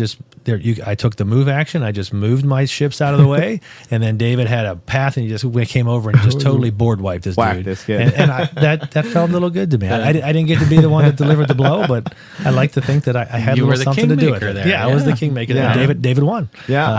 took the move action. I just moved my ships out of the way. And then David had a path, and he just came over and just totally board wiped this dude. This kid. And that felt a little good to me. I didn't get to be the one that delivered the blow, but I like to think that I had a little something to do with it. There. I was the kingmaker. Yeah. David won. Yeah,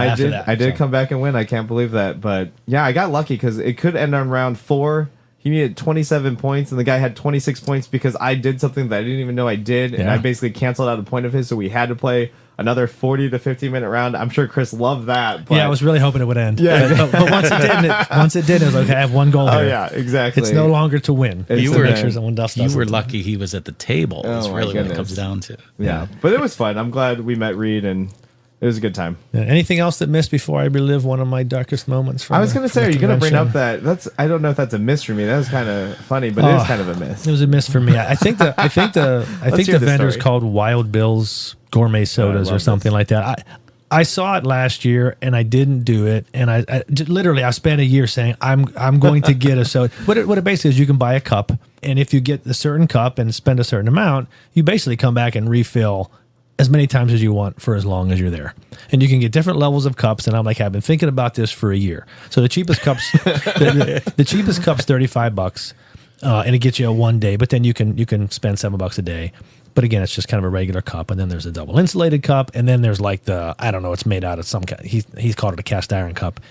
I did come back and win. I can't believe that. But yeah, I got lucky because it could end on round 4. He needed 27 points, and the guy had 26 points because I did something that I didn't even know I did, and I basically canceled out a point of his, so we had to play another 40 to 50-minute round. I'm sure Chris loved that. But I was really hoping it would end. Yeah. But once it did, it was like, I have one goal here. Oh, yeah, exactly. It's no longer to win. You were lucky he was at the table. That's really what it comes down to. Yeah, but it was fun. I'm glad we met Reed, and it was a good time. Yeah. Anything else that missed before I relive one of my darkest moments? I was going to say, are you going to bring up that? I don't know if that's a miss for me. That was kind of funny, but it is kind of a miss. It was a miss for me. I think the vendor's called Wild Bill's Gourmet Sodas or something like that. I saw it last year and I didn't do it, and I spent a year saying I'm going to get a soda. What it basically is, you can buy a cup, and if you get a certain cup and spend a certain amount, you basically come back and refill as many times as you want for as long as you're there. And you can get different levels of cups. And I'm like, I've been thinking about this for a year. So the cheapest cups, the cheapest cup's $35, and it gets you a 1 day. But then you can spend $7 a day. But again, it's just kind of a regular cup. And then there's a double insulated cup. And then there's like I don't know, it's made out of some kind. He's called it a cast iron cup.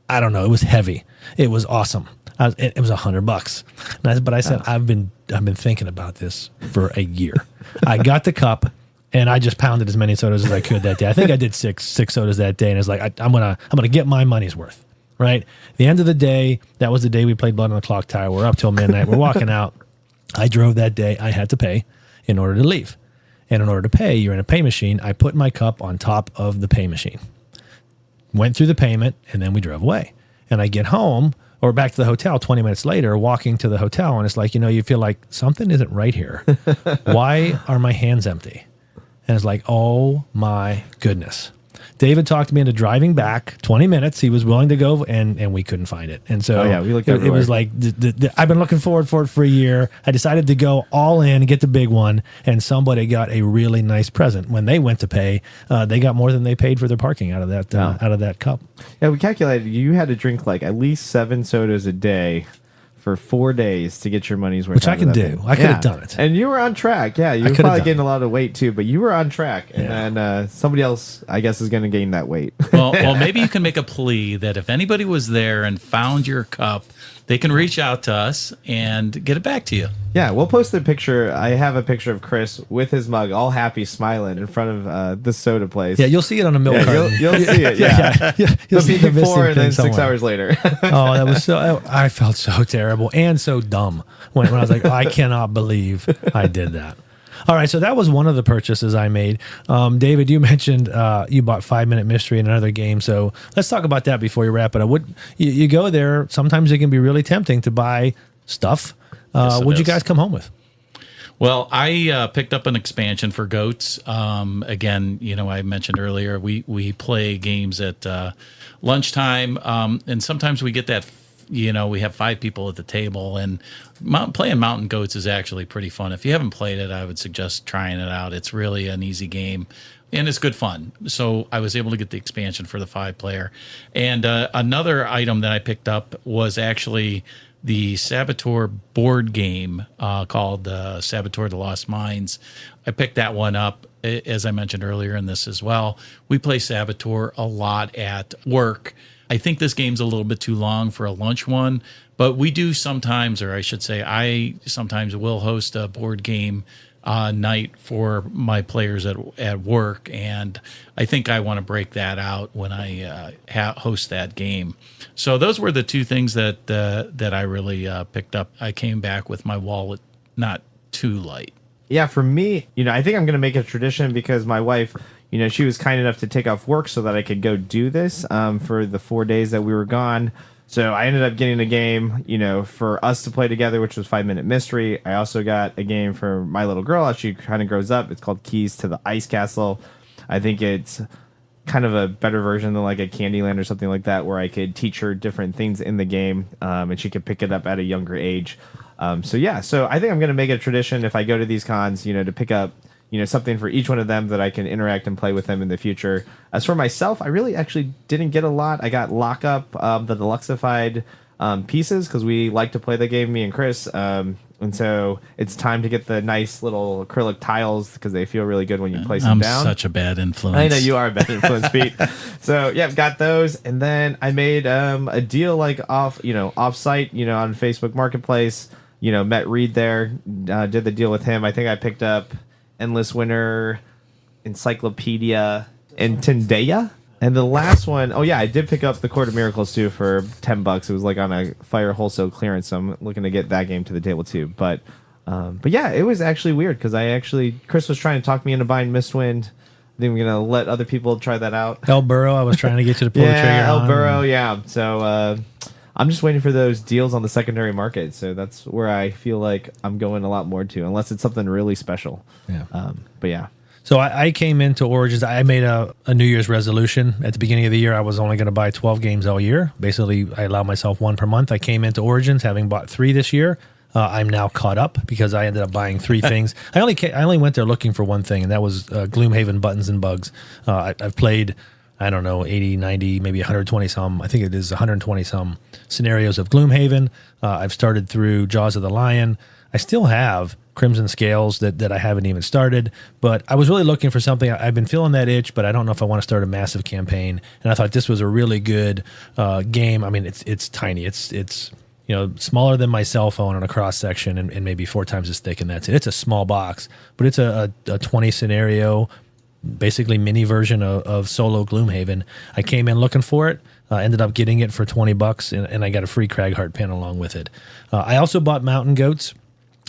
I don't know. It was heavy. It was awesome. It was $100. But I said, I've been thinking about this for a year. I got the cup. And I just pounded as many sodas as I could that day. I think I did six sodas that day, and it's like I'm gonna get my money's worth, right? The end of the day, that was the day we played Blood on the Clock Tower. We're up till midnight. We're walking out. I drove that day. I had to pay in order to leave, and in order to pay, you're in a pay machine. I put my cup on top of the pay machine, went through the payment, and then we drove away. And I get home or back to the hotel 20 minutes later, walking to the hotel, and it's like, you feel like something isn't right here. Why are my hands empty? And it's like, oh my goodness. David talked me into driving back 20 minutes. He was willing to go, and we couldn't find it. And so we looked it was like, I've been looking forward for it for a year. I decided to go all in and get the big one, and somebody got a really nice present. When they went to pay, they got more than they paid for their parking out of that cup. Yeah, we calculated you had to drink like at least 7 sodas a day for 4 days to get your money's worth. Which I out can of that do. thing. I could have done it. And you were on track. Yeah, you were could have probably done gaining it. a lot of weight too, but you were on track. And then somebody else, I guess, is going to gain that weight. Well, maybe you can make a plea that if anybody was there and found your cup, they can reach out to us and get it back to you. Yeah, we'll post a picture. I have a picture of Chris with his mug, all happy, smiling in front of the soda place. Yeah, you'll see it on a milk Yeah, carton. you'll see it. Yeah, You'll the see the missing before and thing then 6 somewhere. hours later. Oh, that was so. I felt so terrible and so dumb when I was like, I cannot believe I did that. All right, so that was one of the purchases I made. David, you mentioned you bought 5 Minute Mystery and another game, so let's talk about that before you wrap it up. You go there? Sometimes it can be really tempting to buy stuff. What'd you guys come home with? Well, I picked up an expansion for Goats. Again, I mentioned earlier we play games at lunchtime, and sometimes we get that. We have 5 people at the table, and playing Mountain Goats is actually pretty fun. If you haven't played it, I would suggest trying it out. It's really an easy game, and it's good fun. So I was able to get the expansion for the 5-player. And another item that I picked up was actually the Saboteur board game called Saboteur: The Lost Mines. I picked that one up, as I mentioned earlier in this as well. We play Saboteur a lot at work. I think this game's a little bit too long for a lunch one, but we do sometimes, or I should say I sometimes will host a board game night for my players at work, and I think I want to break that out when I host that game. So those were the 2 things that I really picked up. I came back with my wallet not too light. Yeah, for me, I think I'm going to make it a tradition because my wife, she was kind enough to take off work so that I could go do this for the 4 days that we were gone. So I ended up getting a game, for us to play together, which was 5 Minute Mystery. I also got a game for my little girl as she kind of grows up. It's called Keys to the Ice Castle. I think it's kind of a better version than like a Candyland or something like that, where I could teach her different things in the game, and she could pick it up at a younger age. So I think I'm going to make it a tradition if I go to these cons, to pick up, something for each one of them that I can interact and play with them in the future. As for myself, I really actually didn't get a lot. I got Lockup, the Deluxified pieces, because we like to play the game, me and Chris. And so it's time to get the nice little acrylic tiles because they feel really good when you place them down. I'm such a bad influence. I know you are a bad influence, Pete. So yeah, got those, and then I made a deal like off site, on Facebook Marketplace. Met Reed there, did the deal with him. I think I picked up Endless Winter, Encyclopedia, and Tendaya. And the last one, I did pick up the Court of Miracles too for $10. It was like on a fire wholesale clearance, so I'm looking to get that game to the table too. But yeah, it was actually weird because Chris was trying to talk me into buying Mistwind. I think we're gonna let other people try that out. El Burro, I was trying to get you to pull the trigger El on. Burro, yeah. So I'm just waiting for those deals on the secondary market. So that's where I feel like I'm going a lot more to, unless it's something really special. Yeah. But yeah. So I came into Origins. I made a New Year's resolution at the beginning of the year. I was only going to buy 12 games all year. Basically, I allowed myself 1 per month. I came into Origins having bought 3 this year. I'm now caught up because I ended up buying 3 things. I only went there looking for one thing, and that was Gloomhaven Buttons and Bugs. I've played, I don't know, 80, 90, maybe 120 some. I think it is 120 some scenarios of Gloomhaven. I've started through Jaws of the Lion. I still have Crimson Scales that I haven't even started, but I was really looking for something. I've been feeling that itch, but I don't know if I want to start a massive campaign. And I thought this was a really good game. I mean, it's tiny. It's smaller than my cell phone on a cross section, and maybe 4 times as thick, and that's it. It's a small box, but it's a 20 scenario, basically mini version of solo Gloomhaven. I came in looking for it. Ended up getting it for $20, and I got a free Cragheart pin along with it. I also bought Mountain Goats.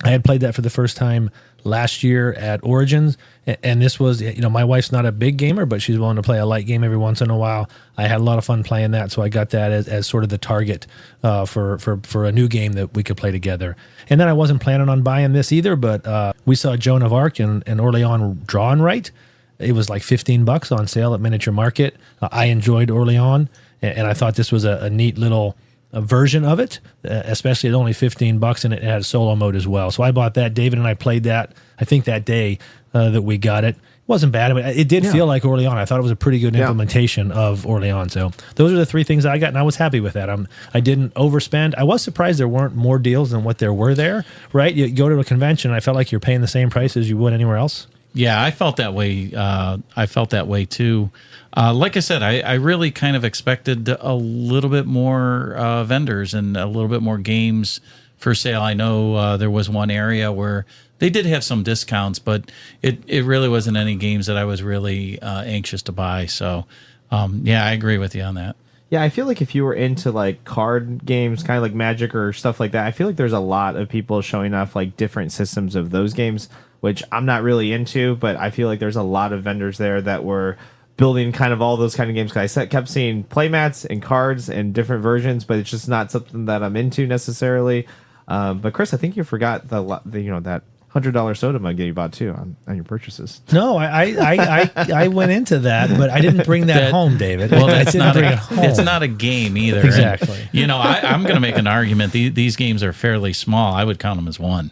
I had played that for the first time last year at Origins, and this was, my wife's not a big gamer, but she's willing to play a light game every once in a while. I had a lot of fun playing that, so I got that as sort of the target for a new game that we could play together. And then I wasn't planning on buying this either, but we saw Joan of Arc and Orleans Draw and Write. It was like $15 on sale at Miniature Market. I enjoyed Orleans, and I thought this was a neat little version of it, especially at only $15, and it had a solo mode as well. So I bought that. David and I played that, I think that day that we got it, wasn't bad. I mean, it did feel like Orleans. I thought it was a pretty good implementation of Orleans. So those are the three things I got, and I was happy with that. I didn't overspend. I was surprised there weren't more deals than what there were there, right? You go to a convention, and I felt like you're paying the same price as you would anywhere else. Yeah, I felt that way. I felt that way too. Like I said, I really kind of expected a little bit more vendors and a little bit more games for sale. I know there was one area where they did have some discounts, but it really wasn't any games that I was really anxious to buy. So, yeah, I agree with you on that. Yeah, I feel like if you were into like card games, kind of like Magic or stuff like that, I feel like there's a lot of people showing off like different systems of those games, which I'm not really into, but I feel like there's a lot of vendors there that were building kind of all those kind of games. Cause I kept seeing playmats and cards and different versions, but it's just not something that I'm into necessarily. But Chris, I think you forgot the that $100 soda mug that you bought too on your purchases. No, I went into that, but I didn't bring that home, David. Well, that's not bring it home. It's not a game either. Exactly. And, I'm going to make an argument. These games are fairly small. I would count them as one.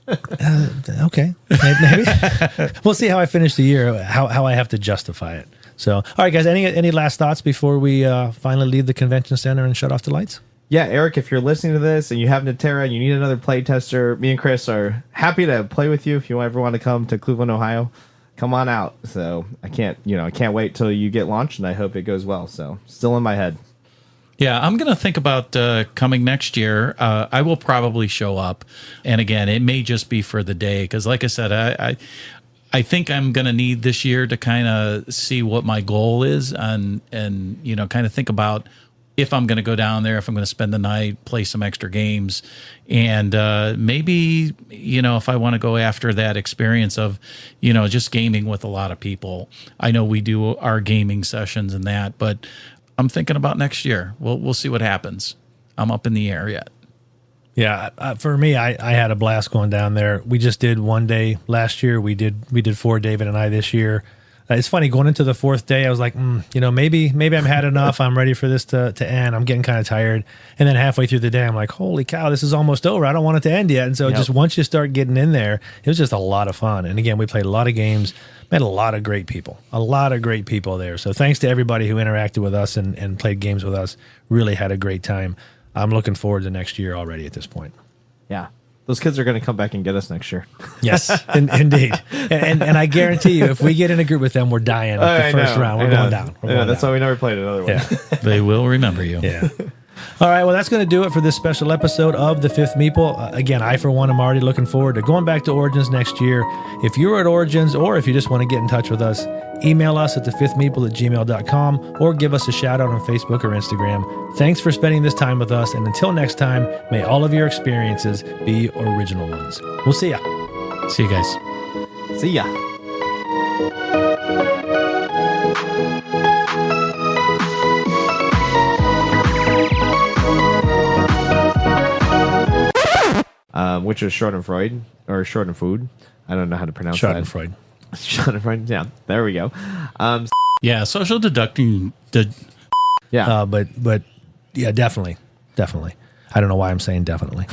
Okay, maybe. We'll see how I finish the year, how I have to justify it. So, all right, guys, any last thoughts before we finally leave the convention center and shut off the lights? Yeah, Eric, if you're listening to this and you have Natera and you need another play tester, me and Chris are happy to play with you. If you ever want to come to Cleveland, Ohio, come on out. So I can't wait till you get launched, and I hope it goes well. So still in my head. Yeah, I'm going to think about coming next year. I will probably show up. And again, it may just be for the day because, like I said, I think I'm going to need this year to kind of see what my goal is and kind of think about if I'm going to go down there, if I'm going to spend the night, play some extra games. And maybe, if I want to go after that experience of, just gaming with a lot of people. I know we do our gaming sessions and that, but I'm thinking about next year. We'll see what happens. I'm up in the air yet. Yeah, for me, I had a blast going down there. We just did one day last year. We did 4, David and I, this year. It's funny, going into the 4th day, I was like, maybe I've had enough. I'm ready for this to end. I'm getting kind of tired. And then halfway through the day, I'm like, holy cow, this is almost over. I don't want it to end yet. And so just once you start getting in there, it was just a lot of fun. And again, we played a lot of games, met a lot of great people there. So thanks to everybody who interacted with us and played games with us. Really had a great time. I'm looking forward to next year already at this point. Yeah. Those kids are going to come back and get us next year. Yes, indeed. And I guarantee you, if we get in a group with them, we're dying the first round. We're going down. That's why we never played another one. Yeah. They will remember you. Yeah. All right, well, that's going to do it for this special episode of The Fifth Meeple. Again, I, for one, am already looking forward to going back to Origins next year. If you're at Origins or if you just want to get in touch with us, email us at thefifthmeeple@gmail.com or give us a shout out on Facebook or Instagram. Thanks for spending this time with us, and until next time, may all of your experiences be original ones. We'll see ya. See you guys. See ya. Which was Schadenfreude or Schadenfood. I don't know how to pronounce that. Schadenfreude. Schadenfreude. Yeah, there we go. Yeah, social deducting. Yeah, but yeah, definitely. I don't know why I'm saying definitely.